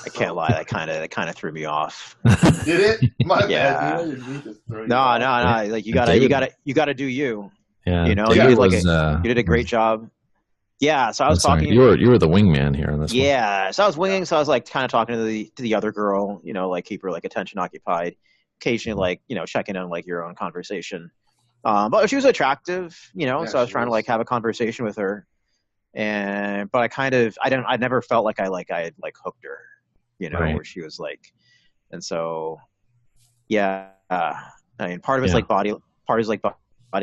S3: I can't lie, that kind of threw me off.
S2: Did it? My
S3: Yeah.
S2: bad. You didn't need to throw you
S3: No,
S2: off.
S3: like you
S1: David-
S3: gotta do you.
S1: Yeah,
S3: You know,
S1: David
S3: you did like
S1: was,
S3: you did a great job. Yeah, so I
S1: I'm
S3: was
S1: sorry.
S3: talking.
S1: You were the wingman here on this one.
S3: Yeah, so I was winging. So I was like kind of talking to the other girl, you know, like keep her like attention occupied. Occasionally, like checking on like your own conversation. But she was attractive,
S2: Yeah,
S3: so I was
S2: she
S3: trying to
S2: was.
S3: like have a conversation with her. But I never felt like I had like hooked her,
S1: Right.
S3: where she was like, and so yeah, I mean part of it's
S1: Yeah.
S3: like body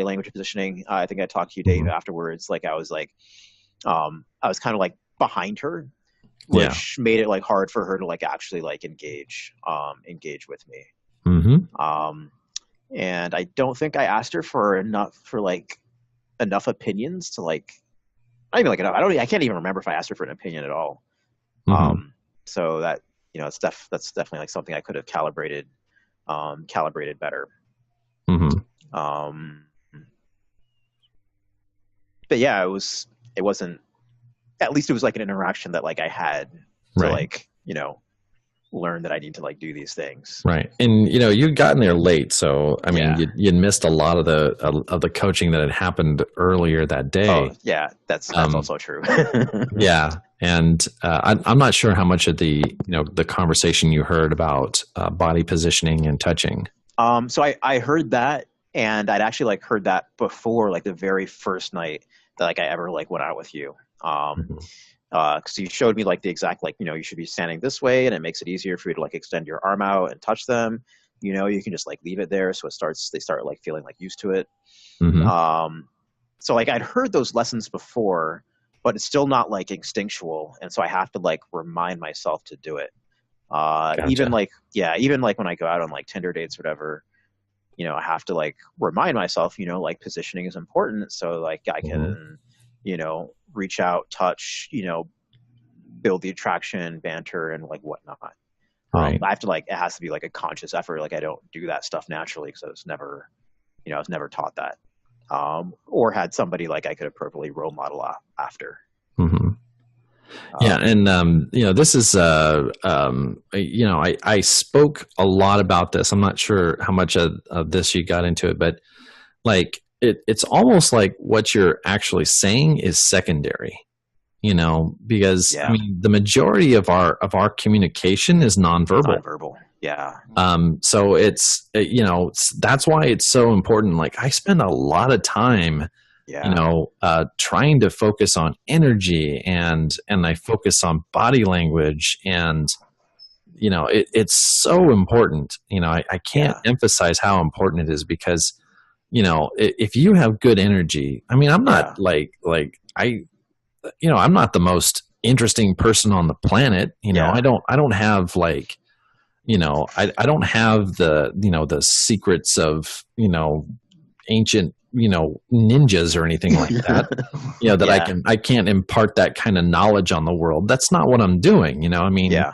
S3: language and positioning. I think I talked to you, Dave,
S1: Mhm.
S3: afterwards. Like I was kind of like behind her, which made it like hard for her to like actually like engage with me.
S1: Mm-hmm.
S3: And I don't think I asked her for enough opinions to like, not even like enough. I can't even remember if I asked her for an opinion at all.
S1: Mhm.
S3: So that, that's definitely like something I could have calibrated better.
S1: Mm-hmm.
S3: But yeah, it wasn't, at least it was like an interaction that like I had to
S1: Right.
S3: like, learn that I need to like do these things.
S1: Right, and you'd gotten there late, so I mean,
S3: Yeah.
S1: you'd missed a lot of the coaching that had happened earlier that day.
S3: Oh yeah, that's also true.
S1: Yeah, and I'm not sure how much of the the conversation you heard about body positioning and touching.
S3: So I heard that, and I'd actually like heard that before, like the very first night that like I ever like went out with you.
S1: Mhm.
S3: Because you showed me like the exact like you should be standing this way, and it makes it easier for you to like extend your arm out and touch them. You can just like leave it there, so they start like feeling like used to it.
S1: Mhm.
S3: So like I'd heard those lessons before, but it's still not like instinctual, and so I have to like remind myself to do it.
S1: Gotcha.
S3: Even like when I go out on like Tinder dates or whatever, I have to like remind myself, like positioning is important, so like I can reach out, touch, build the attraction, banter, and like whatnot.
S1: Right.
S3: I have to like, it has to be like a conscious effort. Like I don't do that stuff naturally because I was never taught that, or had somebody like I could appropriately role model after.
S1: Mhm. Yeah, and this is I spoke a lot about this. I'm not sure how much of this you got into it, but like it's almost like what you're actually saying is secondary. Because
S3: Yeah.
S1: I mean the majority of our communication is nonverbal.
S3: Nonverbal. Yeah.
S1: So it's that's why it's so important. Like I spend a lot of time
S3: Yeah.
S1: trying to focus on energy and I focus on body language and it's so important. I can't emphasize how important it is because if you have good energy, I mean I'm not I'm not the most interesting person on the planet.
S3: Yeah.
S1: I don't have like I don't have the secrets of ancient ninjas or anything like that that
S3: Yeah.
S1: I can't impart that kind of knowledge on the world. That's not what I'm doing. I mean
S3: Yeah.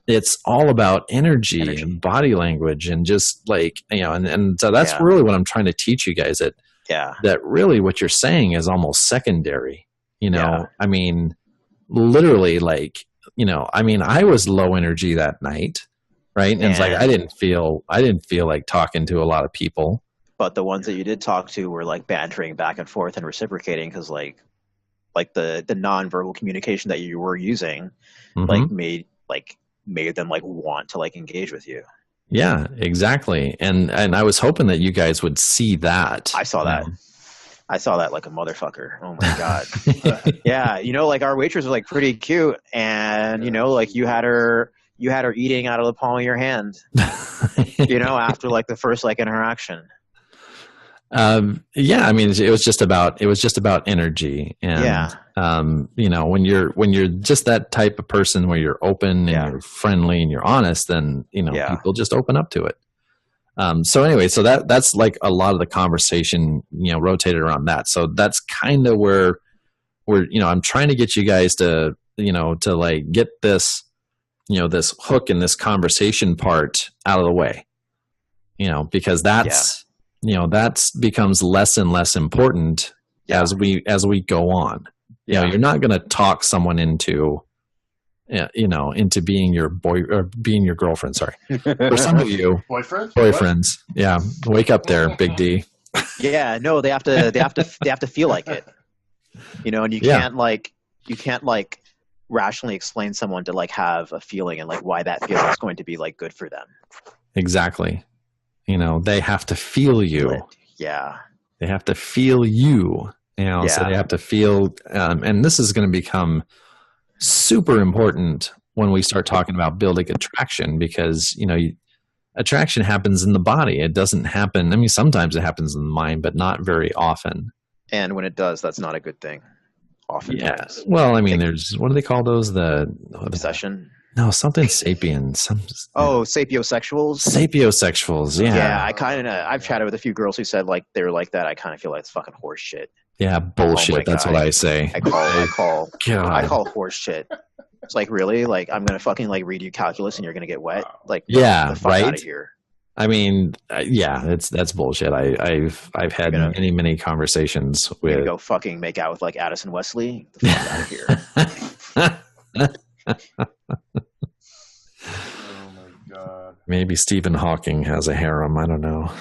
S1: it's all about energy
S3: Energy.
S1: and body language and just like and so that's
S3: Yeah.
S1: really what I'm trying to teach you guys,
S3: Yeah.
S1: that really what you're saying is almost secondary.
S3: Yeah.
S1: I mean literally like I mean I was low energy that night, right? And it's like
S3: And-
S1: I didn't feel like talking to a lot of people.
S3: But the ones that you did talk to were like bantering back and forth and reciprocating because like the nonverbal communication that you were using
S1: Mhm.
S3: like made them like want to like engage with you.
S1: Yeah, exactly. And I was hoping that you guys would see that.
S3: I saw that. I saw that like a motherfucker. Oh my god. Yeah, like our waitress was like pretty cute, and like you had her eating out of the palm of your hand. After like the first like interaction.
S1: Yeah, I mean it was just about energy and
S3: Yeah.
S1: when you're just that type of person where you're open and
S3: Yeah.
S1: you're friendly and you're honest, then
S3: Yeah.
S1: people just open up to it. So anyway, so that's like a lot of the conversation rotated around that. So that's kind of where I'm trying to get you guys to to like get this this hook in this conversation part out of the way. because that's becomes less and less important as we go on. You're not going to talk someone into being your boy or being your girlfriend. Sorry, for some of you, boyfriends. Yeah, wake up there, Big D.
S3: Yeah, no, they have to feel like it, and you can't rationally explain someone to like have a feeling and like why that feeling is going to be like good for them.
S1: Exactly. They have to feel you.
S3: Yeah.
S1: They have to feel you. So they have to feel, and this is going to become super important when we start talking about building attraction, because attraction happens in the body. It doesn't happen. I mean, sometimes it happens in the mind, but not very often.
S3: And when it does, that's not a good thing. Often.
S1: Yes. Well, I mean, there's, what do they call those?
S3: Obsession.
S1: No, something sapien.
S3: Sapiosexuals.
S1: Sapiosexuals. Yeah.
S3: Yeah. I've chatted with a few girls who said like they're like that. I kind of feel like it's fucking horse shit.
S1: Yeah, bullshit. That's what I say.
S3: I call horse shit. It's like, really? Like, I'm gonna fucking like read you calculus and you're gonna get wet? Like,
S1: yeah,
S3: the fuck
S1: right.
S3: Out of here.
S1: I mean, that's bullshit. I've had many conversations with.
S3: You're gonna go fucking make out with like Addison Wesley? Get the fuck out of here.
S2: Oh my god.
S1: Maybe Stephen Hawking has a harem. I don't know.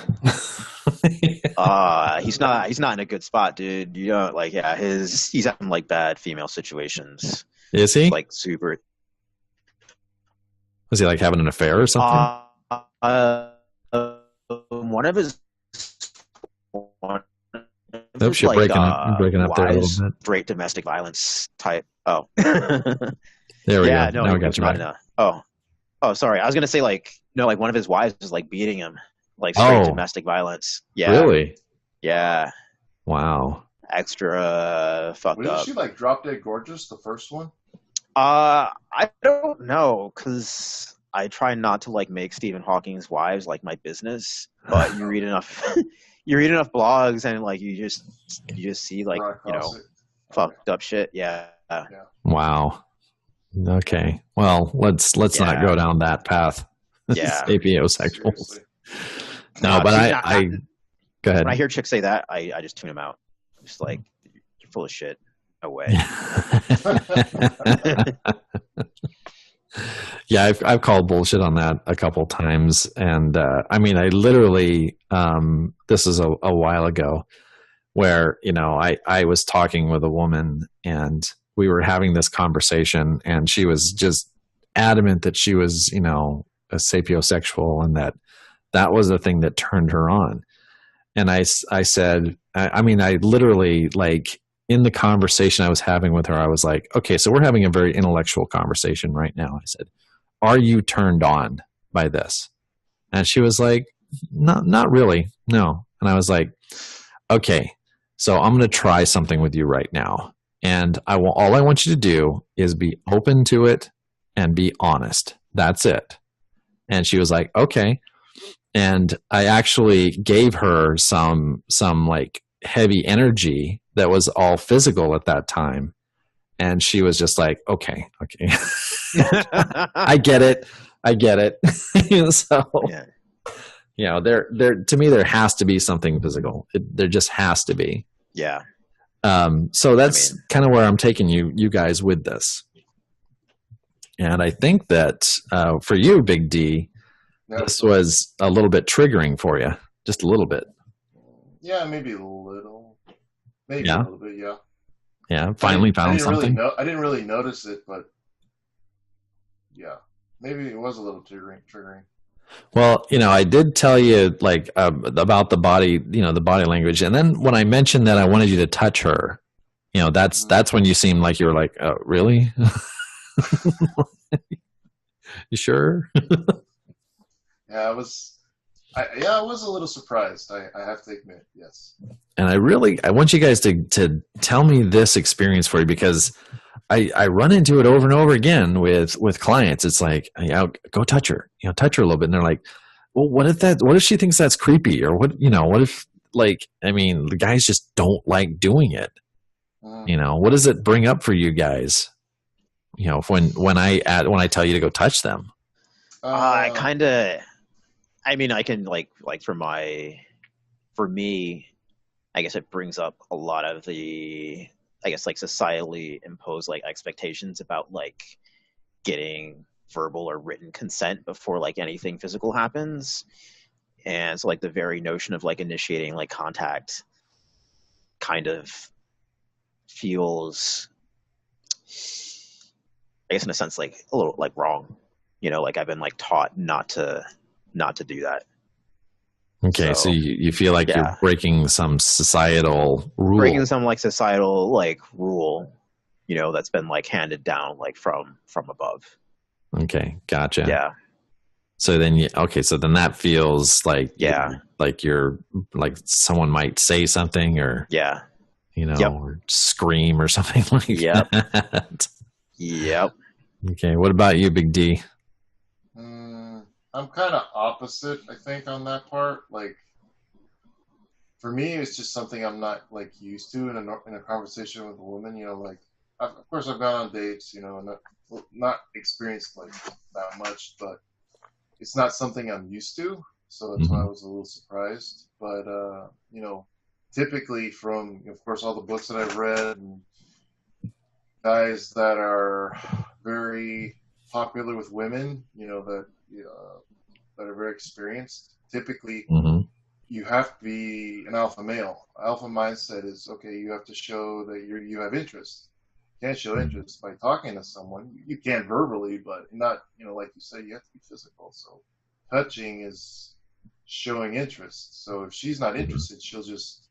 S3: He's not in a good spot, dude. He's having like bad female situations.
S1: Is he?
S3: Like super.
S1: Was he like having an affair or something?
S3: One of his.
S1: Oops, you're breaking up there a little bit.
S3: Straight domestic violence type. Oh.
S1: There we go.
S3: No,
S1: I got you right.
S3: Oh, sorry. I was gonna say like one of his wives was like beating him, like straight domestic violence. Yeah.
S1: Really?
S3: Yeah.
S1: Wow.
S3: Extra fucked up.
S2: Was she like Drop Dead Gorgeous, the first one?
S3: I don't know, because I try not to like make Stephen Hawking's wives like my business. But you read enough, blogs, and like you just see like fucked up shit. Yeah.
S1: Wow. Okay. Well, let's not go down that path.
S3: Yeah.
S1: Sapiosexuals. No, but I go ahead.
S3: When I hear chicks say that, I just tune them out. I'm just like, you're full of shit. No way.
S1: Yeah, I've called bullshit on that a couple times, and I mean, I literally this is a while ago, where I was talking with a woman, and we were having this conversation, and she was just adamant that she was a sapiosexual, and that was the thing that turned her on. And I said, I mean, I literally, like, in the conversation I was having with her, I was like, okay, so we're having a very intellectual conversation right now. I said, are you turned on by this? And she was like, not really, no. And I was like, okay, so I'm going to try something with you right now. And all I want you to do is be open to it and be honest. That's it. And she was like, okay. And I actually gave her some like heavy energy that was all physical at that time. And she was just like, okay. I get it. So, there to me, there has to be something physical. There just has to be.
S3: Yeah.
S1: So that's kind of where I'm taking you guys with this. And I think that for you, Big D, this was a little bit triggering for you, just a little bit.
S2: Yeah, maybe a little. Maybe a little bit, yeah.
S1: Yeah, finally found something.
S2: I didn't really notice it, but yeah, maybe it was a little triggering.
S1: Well, I did tell you like about the body, the body language, and then when I mentioned that I wanted you to touch her, that's when you seemed like you were like, oh, really? You sure?
S2: Yeah, I was a little surprised. I have to admit, yes.
S1: And I want you guys to tell me this experience for you, because I run into it over and over again with clients. It's like, go touch her, touch her a little bit. And they're like, well, what if she thinks that's creepy, or what if, like, I mean, the guys just don't like doing it. What does it bring up for you guys? When I tell you to go touch them.
S3: I kind of I mean, I can for me, I guess it brings up a lot of the, I guess, like societally imposed like expectations about like getting verbal or written consent before like anything physical happens. And so like the very notion of like initiating like contact kind of feels, I guess in a sense, like a little like wrong. Like I've been like taught not to do that.
S1: Okay, so you feel like you're breaking some societal rule.
S3: Breaking some like societal like rule, that's been like handed down like from above.
S1: Okay, gotcha.
S3: Yeah.
S1: So then that feels like like you're like someone might say something or or scream or something like that.
S3: Yep.
S1: Okay, what about you, Big D?
S2: I'm kind of opposite, I think, on that part. Like, for me, it's just something I'm not like used to in a conversation with a woman. Like, of course, I've gone on dates, and not experienced like that much, but it's not something I'm used to. So that's why I was a little surprised. But typically from, of course, all the books that I've read and guys that are very popular with women, that are very experienced. Typically, you have to be an alpha male. Alpha mindset is, okay, you have to show that you have interest. You can't show interest by talking to someone. You can verbally, but not, like you say, you have to be physical. So touching is showing interest. So if she's not interested, she'll just,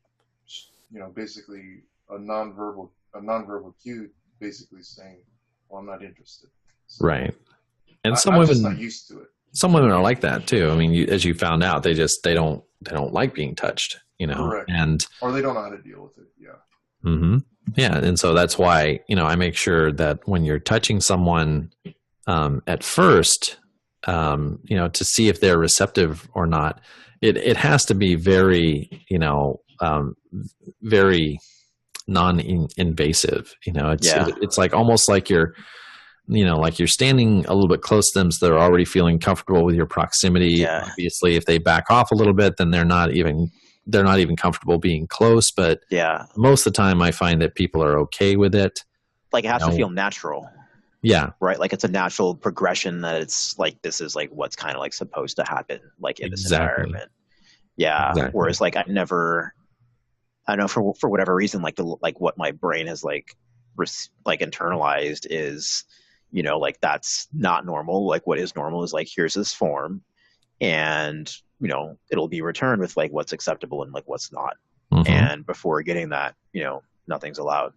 S2: basically a nonverbal cue, basically saying, well, I'm not interested. So
S1: right. And some
S2: I'm
S1: women
S2: just not used to it.
S1: Some women are like that too. I mean, as you found out, they don't like being touched,
S2: Correct. Or they don't know how to deal with it. Yeah.
S1: Mm-hmm. Yeah. And so that's why, I make sure that when you're touching someone, at first, to see if they're receptive or not, it has to be very, very non-invasive, it's like almost like you're, like you're standing a little bit close to them, so they're already feeling comfortable with your proximity.
S3: Yeah.
S1: Obviously, if they back off a little bit, then they're not even comfortable being close. But most of the time, I find that people are okay with it.
S3: Like it has to feel natural.
S1: Yeah.
S3: Right. Like it's a natural progression that it's like, this is like what's kind of like supposed to happen, like in this environment. Yeah. Exactly. Whereas like I don't know, for whatever reason, like what my brain has like internalized is, like that's not normal. Like what is normal is like, here's this form and, it'll be returned with like what's acceptable and like what's not. Mm-hmm. And before getting that, nothing's allowed.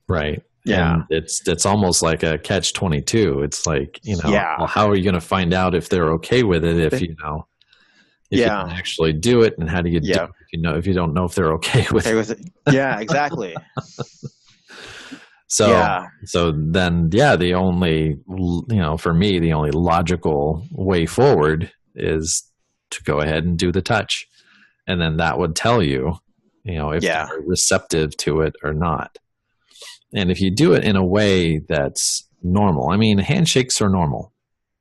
S1: Right.
S3: Yeah.
S1: And it's almost like a catch-22. It's like, well, how are you going to find out if they're okay with it if you can actually do it, and how do you do it if you don't know if they're okay with
S3: it? Yeah, exactly.
S1: So then, the only, for me, the only logical way forward is to go ahead and do the touch. And then that would tell you, if they're receptive to it or not. And if you do it in a way that's normal, I mean, handshakes are normal.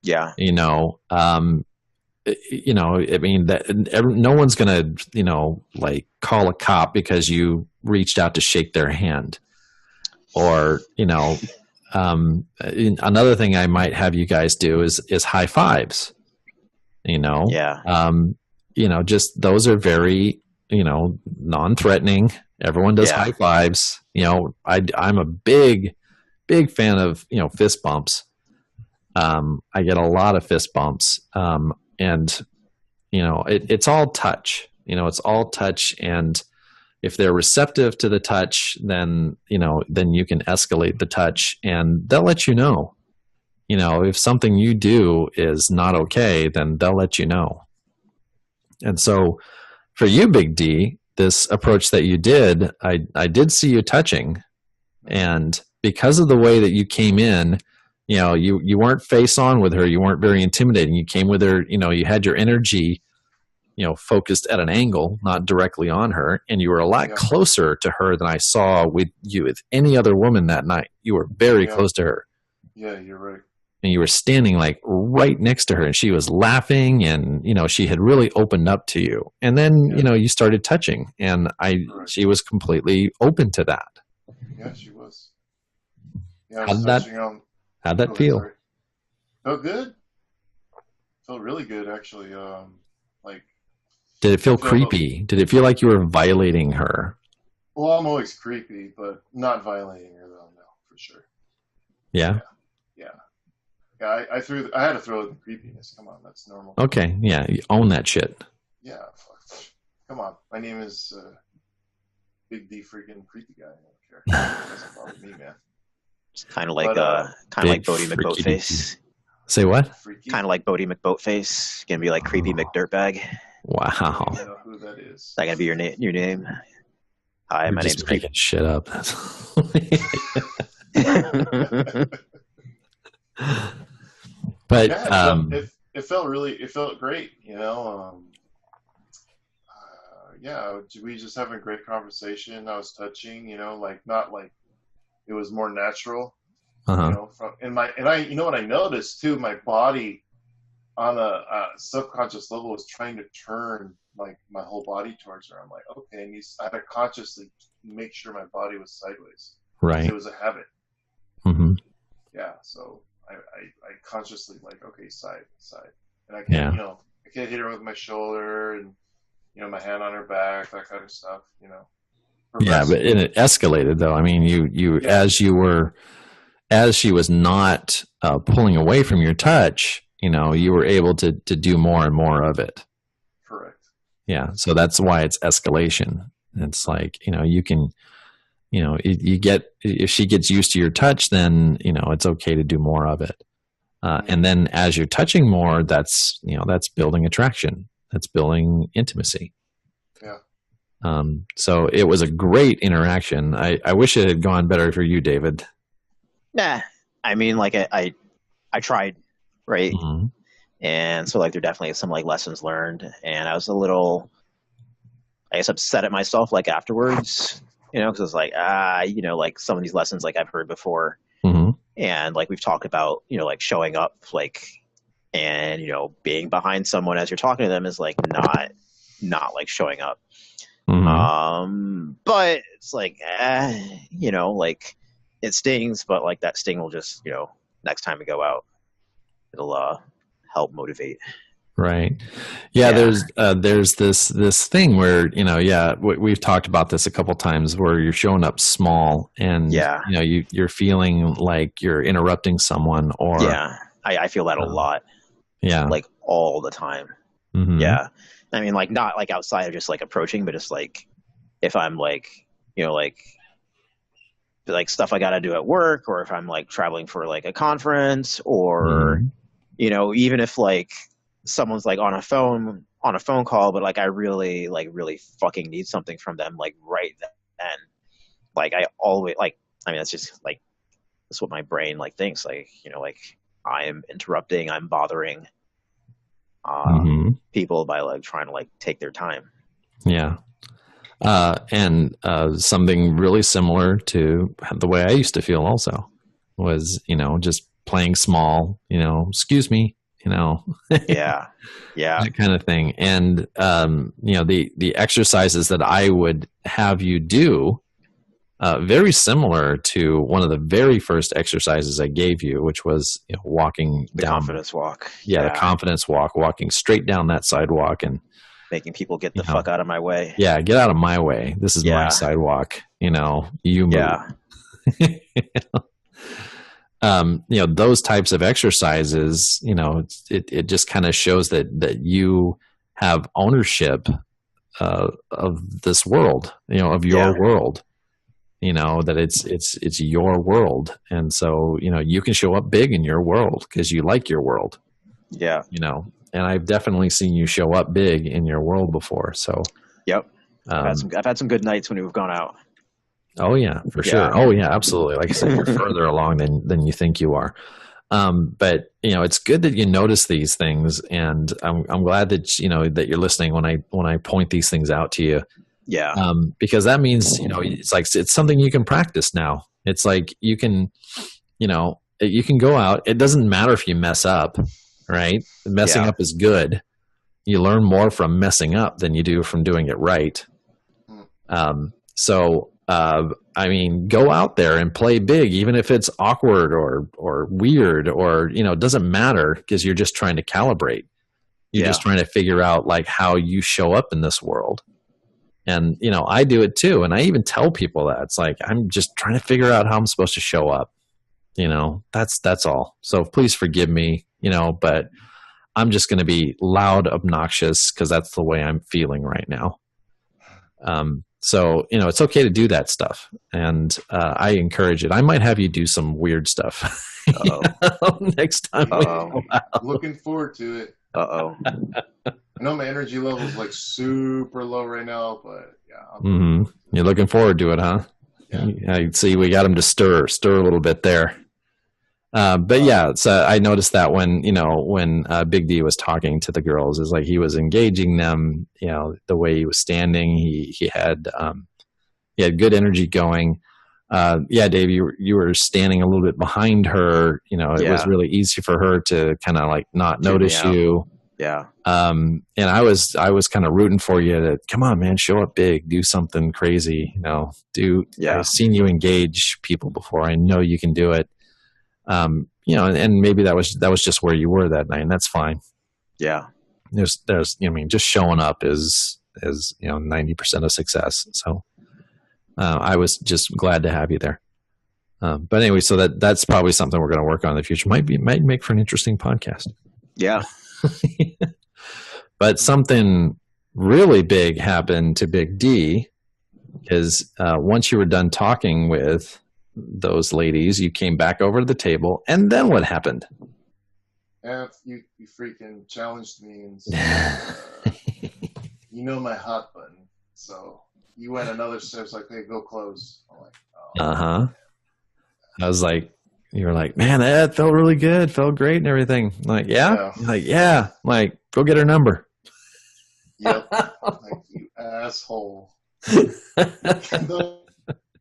S3: Yeah.
S1: I mean, no one's going to, like call a cop because you reached out to shake their hand. Or, another thing I might have you guys do is high fives, just those are very, non-threatening. Everyone does high fives. I'm a big fan of, fist bumps. I get a lot of fist bumps. And, it's all touch, it's all touch. And if they're receptive to the touch, then you can escalate the touch and they'll let you know. If something you do is not okay, then they'll let you know. And so for you, Big D, this approach that you did, I did see you touching. And because of the way that you came in, you weren't face on with her. You weren't very intimidating. You came with her, you had your energy, focused at an angle, not directly on her. And you were a lot closer to her than I saw with any other woman that night. You were very close to her.
S2: Yeah, you're right.
S1: and you were standing like right next to her, and she was laughing, and she had really opened up to you. And then you started touching, and she was completely open to that.
S2: Yeah, she was.
S1: How'd that feel?
S2: Sorry. Felt good. Felt really good, actually.
S1: Did it feel creepy? Did it feel like you were violating her?
S2: Well, I'm always creepy, but not violating her, though. No, for sure.
S1: Yeah.
S2: Yeah, I had to throw in the creepiness. Come on, that's normal.
S1: Okay, yeah, you own that shit.
S2: Yeah, fuck. Come on. My name is Big D, freaking creepy guy. I don't care. It doesn't bother me, man.
S3: It's kind of like Bodie McBoatface.
S1: Say what?
S3: Kind of like Bodie McBoatface. Gonna be like creepy McDirtbag.
S1: Wow.
S2: I don't know who that is.
S3: Is that gonna be your name? Hi,
S1: You're
S3: my name's
S1: making shit up. But
S2: yeah, it felt great, we just having a great conversation. I was touching, not like it was more natural, what I noticed too, my body on a subconscious level was trying to turn like my whole body towards her. I'm like, okay, and I had to consciously make sure my body was sideways.
S1: Right.
S2: It was a habit.
S1: Mm-hmm.
S2: Yeah, so I consciously like, okay, side, and I can't, I can't hit her with my shoulder and my hand on her back, that kind of stuff,
S1: Yeah, but it escalated though. I mean, as she was not pulling away from your touch, you were able to do more and more of it.
S2: Correct.
S1: Yeah, so that's why it's escalation. It's like you can. If she gets used to your touch, then, it's okay to do more of it. And then as you're touching more, that's building attraction. That's building intimacy.
S2: Yeah.
S1: So it was a great interaction. I wish it had gone better for you, David.
S3: Nah, I mean, like I tried, right?
S1: Mm-hmm.
S3: And so like, there definitely some like lessons learned, and I was a little, I guess, upset at myself, like afterwards. Because it's like, like some of these lessons, like I've heard before,
S1: mm-hmm.
S3: and like we've talked about, like showing up, like, and being behind someone as you're talking to them is like not like showing up.
S1: Mm-hmm.
S3: But it's like, like it stings, but like that sting will just, next time we go out, it'll help motivate.
S1: Right. Yeah. There's this thing where, we've talked about this a couple times where you're showing up small and, you're feeling like you're interrupting someone or.
S3: Yeah. I feel that a lot.
S1: Yeah.
S3: Like all the time.
S1: Mm-hmm.
S3: Yeah. I mean, like not like outside of just like approaching, but just like if I'm like, like stuff I got to do at work, or if I'm like traveling for like a conference, or, even if like, someone's like on a phone call, but like I really fucking need something from them like right then. Like I always like, I mean, that's just like, that's what my brain like thinks, like, like I'm interrupting, I'm bothering people by like trying to like take their time.
S1: Yeah. And something really similar to the way I used to feel also was, just playing small, excuse me,
S3: yeah
S1: that kind of thing. And the exercises that I would have you do, very similar to one of the very first exercises I gave you, which was walking
S3: the
S1: down
S3: confidence walk.
S1: The confidence walk, walking straight down that sidewalk and
S3: making people get the fuck out of my way.
S1: Yeah, get out of my way. This is my sidewalk. You move.
S3: Yeah.
S1: Those types of exercises, it just kind of shows that you have ownership of this world, of your world, that it's your world. And so, you can show up big in your world because you like your world.
S3: Yeah.
S1: And I've definitely seen you show up big in your world before. So,
S3: yep. I've had some good nights when we've gone out.
S1: Oh yeah, for sure. Oh yeah, absolutely. Like I said, you're further along than you think you are. But it's good that you notice these things, and I'm glad that that you're listening when I point these things out to you.
S3: Yeah.
S1: Because that means it's like it's something you can practice now. It's like you can, you can go out. It doesn't matter if you mess up, right? Messing up is good. You learn more from messing up than you do from doing it right. I mean, go out there and play big, even if it's awkward or weird, or, you know, it doesn't matter, because you're just trying to calibrate. You're just trying to figure out like how you show up in this world. And, you know, I do it too. And I even tell people that it's like, I'm just trying to figure out how I'm supposed to show up. You know, that's all. So please forgive me, you know, but I'm just going to be loud, obnoxious, because that's the way I'm feeling right now. So, you know, it's okay to do that stuff. And I encourage it. I might have you do some weird stuff next time.
S2: Looking forward to it. I know my energy level is like super low right now, but yeah.
S1: You're looking forward to it, huh? Yeah. I see. We got him to stir a little bit there. But yeah, so I noticed that when Big D was talking to the girls, is like he was engaging them, you know, the way he was standing, he had good energy going. Dave, you were standing a little bit behind her, you know, it was really easy for her to kind of like not notice you.
S4: Yeah.
S1: And I was kind of rooting for you to come on, man, show up big, do something crazy, you know, I've seen you engage people before. I know you can do it. You know, and maybe that was just where you were that night, and that's fine.
S4: Yeah.
S1: There's, you know, I mean, just showing up is, you know, 90% of success. So, I was just glad to have you there. But anyway, so that's probably something we're going to work on in the future. Might make for an interesting podcast.
S4: Yeah.
S1: But something really big happened to Big D, because once you were done talking with those ladies, you came back over to the table, and then what happened?
S2: Yeah, you freaking challenged me and said, you know my hot button. So you went another step, like, hey, go close. I'm like, oh.
S1: I was like, you were like, man, that felt really good, felt great and everything. I'm like, yeah? You're like, yeah. I'm like, go get her number.
S2: Yep. Like, you asshole. That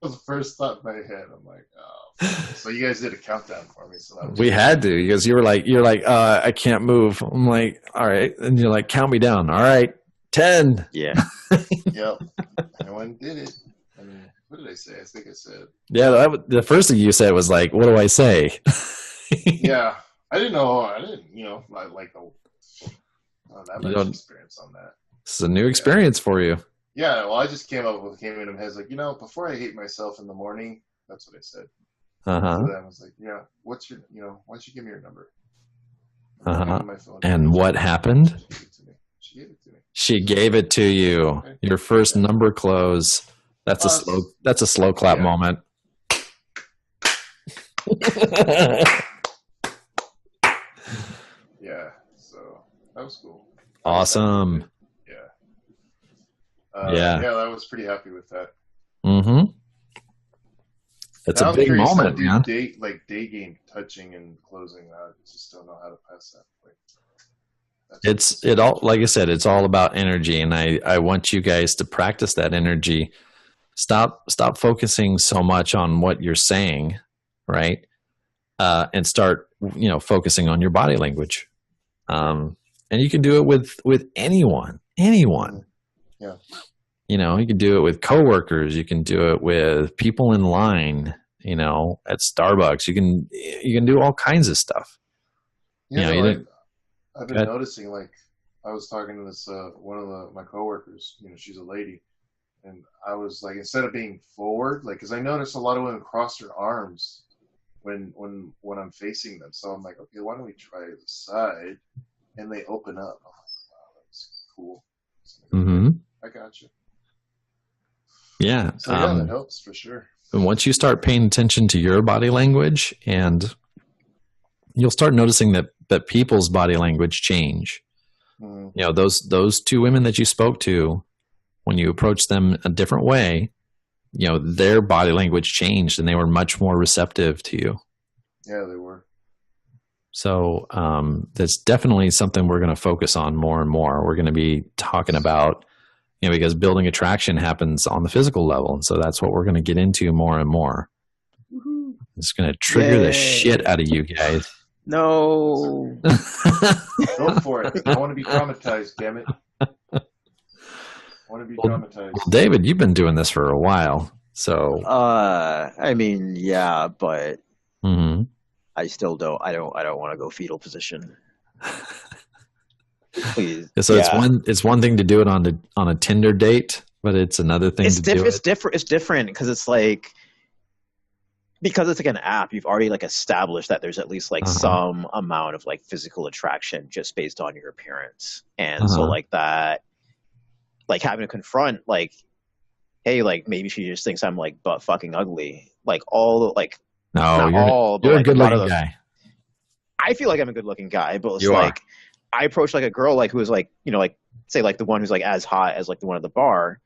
S2: was the first thought in my head. I'm like, oh. So you guys did a countdown for me. So that was
S1: we had to, because you're like, I can't move. I'm like, all right. And you're like, count me down. All right. 10.
S4: Yeah.
S2: Yep. I went and did it. I mean, what did I say? I think I said.
S1: Yeah. The first thing you said was like, what do I say?
S2: Yeah. I didn't know, like that much experience on that.
S1: This is a new experience for you.
S2: Yeah, well, I just came into my head, like, before I hate myself in the morning, that's what I said. So then I was like, yeah, why don't you give me your number? My phone.
S1: And what happened?
S2: She gave it to me.
S1: She gave it to you. Okay. Your first number close. That's a slow clap moment.
S2: Yeah, so that was cool.
S1: Awesome.
S2: Yeah, I was pretty happy with that.
S1: Mm-hmm. It's a big moment, man.
S2: Day game touching and closing. I just don't know how to pass that point.
S1: Like I said, it's all about energy, and I want you guys to practice that energy. Stop focusing so much on what you're saying, right? And start, focusing on your body language. And you can do it with anyone.
S2: Yeah.
S1: You can do it with coworkers. You can do it with people in line, at Starbucks. You can do all kinds of stuff.
S2: I've been noticing, like, I was talking to this, one of my coworkers, she's a lady. And I was like, instead of being forward, like, cause I noticed a lot of women cross their arms when I'm facing them. So I'm like, okay, why don't we try the side? And they open up. I'm like, wow, that's cool.
S1: Mm-hmm.
S2: I got you.
S1: Yeah.
S2: So that helps for sure.
S1: And once you start paying attention to your body language, and you'll start noticing that people's body language change. Mm. Those two women that you spoke to, when you approach them a different way, their body language changed and they were much more receptive to you.
S2: Yeah, they were. So
S1: that's definitely something we're going to focus on more and more. We're going to be talking about, because building attraction happens on the physical level. And so that's what we're going to get into more and more.
S2: Woo-hoo.
S1: just going to trigger the
S3: Yay.
S1: shit out of you guys.
S3: No.
S2: Go for it. I want to be traumatized, damn it. I want to be traumatized.
S1: Well, David, you've been doing this for a while, so.
S3: I mean, yeah, but
S1: Mhm.
S3: I still don't. I don't want to go fetal position. Please.
S1: So it's one thing to do it on a Tinder date, but it's another thing to do it.
S3: It's different because it's like, because it's like an app, you've already like established that there's at least like some amount of like physical attraction just based on your appearance. And so like that, like having to confront like, hey, like maybe she just thinks I'm like butt fucking ugly. Like all like,
S1: No,
S3: not
S1: you're
S3: like,
S1: a good looking
S3: those,
S1: guy.
S3: I feel like I'm a good looking guy, but it's
S1: You
S3: like,
S1: are.
S3: I approach like a girl like who is like, you know, like say like the one who's like as hot as like the one at the bar.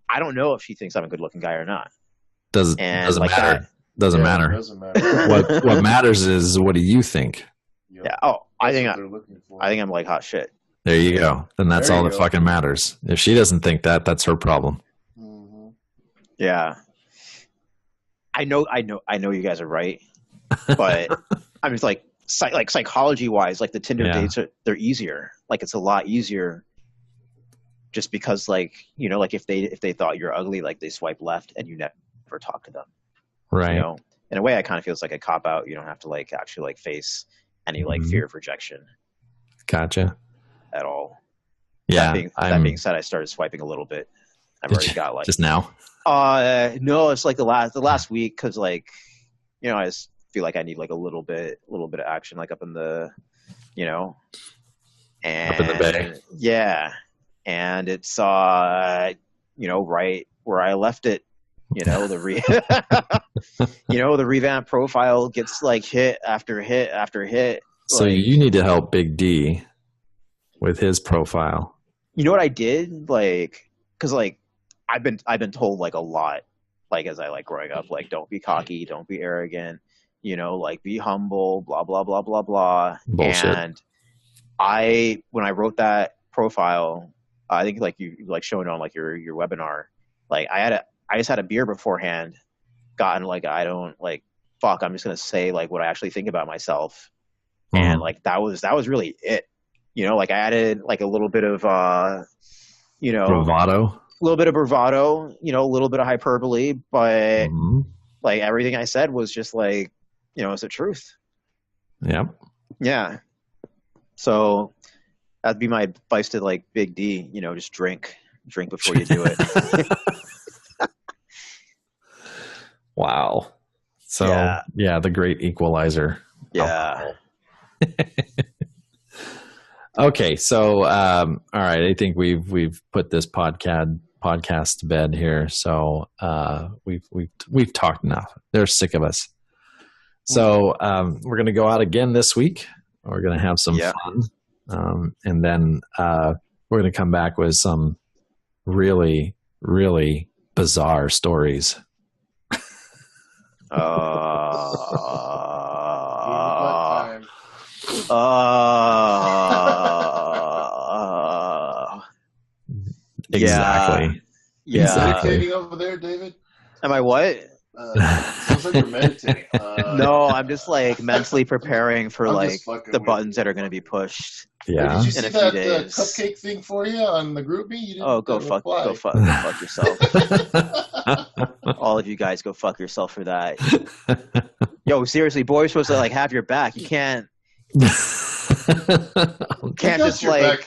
S3: I don't know if she thinks I'm a good looking guy or not.
S1: Doesn't
S3: like
S1: matter.
S3: that.
S1: Doesn't
S2: Yeah,
S1: matter.
S2: It doesn't matter.
S1: What matters is, what do you think?
S2: Yep.
S3: Yeah. Oh, I
S2: That's
S3: think
S2: what they're looking for.
S3: I think I'm like hot shit.
S1: There you go. Then that's
S2: There
S1: all
S2: you
S1: that
S2: go.
S1: fucking matters. If she doesn't think that, that's her problem.
S2: Mhm.
S3: Yeah. I know you guys are right, but I mean, it's like psychology wise, like the Tinder
S1: Yeah.
S3: dates they're easier. Like it's a lot easier, just because like, you know, like if they thought you're ugly, like they swipe left and you never talk to them.
S1: Right.
S3: You know, in a way, it kind of feels like a cop out. You don't have to like actually like face any like fear of rejection
S1: Gotcha.
S3: at all.
S1: Yeah.
S3: That being said, I started swiping a little bit. I've already got like
S1: just now.
S3: no, it's like the last week, because like, you know, I just feel like I need like a little bit of action, like up in the, you know, and
S1: Up in the bay.
S3: Yeah, and it's you know, right where I left it. You know, the revamp profile gets like hit after hit after hit.
S1: So
S3: like,
S1: you need to help Big D with his profile.
S3: you know what I did? Like, because like I've been told like a lot, like as I like growing up, like don't be cocky, don't be arrogant, you know, like be humble, blah blah blah blah blah.
S1: Bullshit.
S3: And when I wrote that profile, I think like you like showing on like your webinar, like I just had a beer beforehand, gotten like I don't like fuck, I'm just gonna say like what I actually think about myself, and like that was really it. You know, like I added like a little bit of you know,
S1: Bravado.
S3: a little bit of bravado, you know, a little bit of hyperbole, but like everything I said was just like, you know, it's the truth.
S1: Yep.
S3: Yeah. So that'd be my advice to like Big D, you know, just drink before you do it.
S1: Wow. So yeah, the great equalizer.
S3: Yeah.
S1: Okay, so all right, I think we've put this podcast to bed here. So we've talked enough. They're sick of us. So we're going to go out again this week. We're going to have some fun, and then we're going to come back with some really, really bizarre stories. Exactly.
S3: Yeah.
S1: Exactly.
S2: Meditating over there, David?
S3: Am I what?
S2: Sounds like you're meditating.
S3: No, I'm just like mentally preparing for
S2: I'm
S3: like
S2: just fucking
S3: the
S2: with
S3: buttons
S2: you.
S3: that are going to be pushed.
S1: Yeah.
S2: Did you see
S3: in a few
S2: that
S3: days.
S2: cupcake thing for you on the group me? You didn't
S3: Oh, go fuck yourself. All of you guys go fuck yourself for that. Yo, seriously, boy, we're supposed to like have your back. You can't just
S2: your
S3: like
S2: back,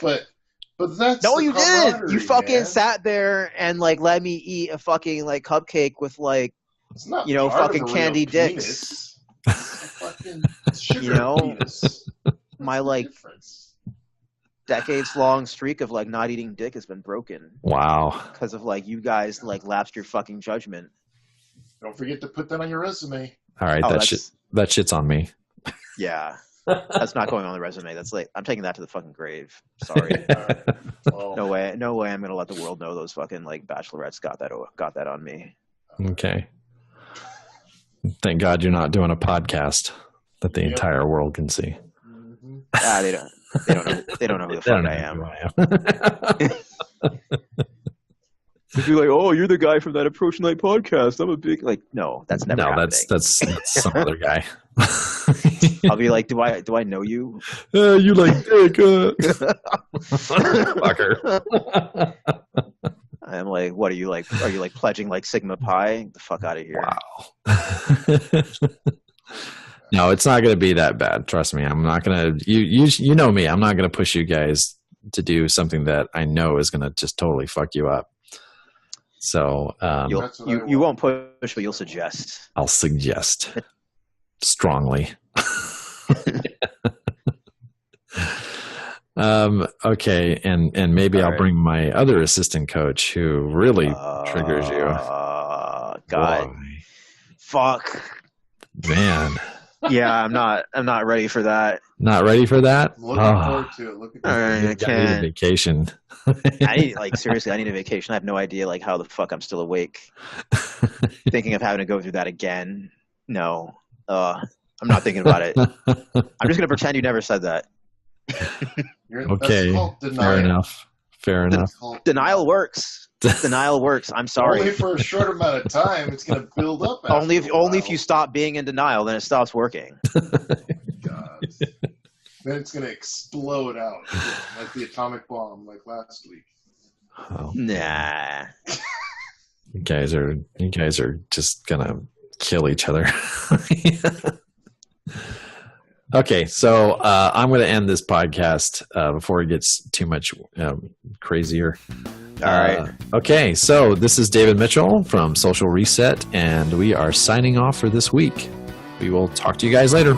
S2: but that's
S3: no,
S2: the
S3: you didn't. You
S2: camaraderie,
S3: fucking
S2: man.
S3: sat there and like let me eat a fucking like cupcake with like,
S2: It's not
S3: you know,
S2: part of
S3: fucking
S2: a real
S3: candy
S2: penis.
S3: dicks.
S2: It's a fucking sugar
S3: You know,
S2: penis.
S3: my
S2: What's the
S3: like
S2: difference?
S3: decades-long streak of like not eating dick has been broken
S1: Wow.
S3: because of like you guys like lapsed your fucking judgment.
S2: Don't forget to put that on your resume.
S1: All right,
S3: Oh,
S1: that shit's on me.
S3: Yeah, that's not going on the resume. That's like I'm taking that to the fucking grave. Sorry.
S2: Well,
S3: No way I'm gonna let the world know those fucking like bachelorettes got that on me.
S1: Okay. Thank God you're not doing a podcast that the entire world can see.
S2: mhm.
S3: They don't know who the fuck I am. You'd be like, "Oh, you're the guy from that Approach Night podcast. I'm a big like." No, that's never happening.
S1: That's some other guy.
S3: I'll be like, "Do I know you?"
S1: You like dick, fucker.
S3: I'm like, "What are you like? Are you like pledging like Sigma Pi? Get the fuck out of here!"
S1: Wow. No, it's not going to be that bad. Trust me. I'm not going to. You know me. I'm not going to push you guys to do something that I know is going to just totally fuck you up. So
S3: you won't push, but you'll suggest.
S1: I'll suggest strongly. Okay, and maybe I'll bring my other assistant coach who really triggers you.
S3: God, fuck,
S1: man.
S3: Yeah, I'm not ready for that.
S1: Not ready for that?
S2: Looking forward to it. Looking forward to it.
S1: I need a vacation.
S3: Seriously, I need a vacation. I have no idea like how the fuck I'm still awake. Thinking of having to go through that again. No. I'm not thinking about it. I'm just gonna pretend you never said that.
S1: Okay. Fair enough.
S3: Denial works. Denial works. I'm sorry.
S2: Only for a short amount of time. It's going to build up.
S3: Only if you stop being in denial, then it stops working.
S2: God. Then it's going to explode out like the atomic bomb, like last week.
S1: Oh.
S3: Nah.
S1: You guys are just gonna kill each other. Okay, so I'm going to end this podcast before it gets too much crazier.
S3: All right.
S1: Okay, so this is David Mitchell from Social Reset, and we are signing off for this week. We will talk to you guys later.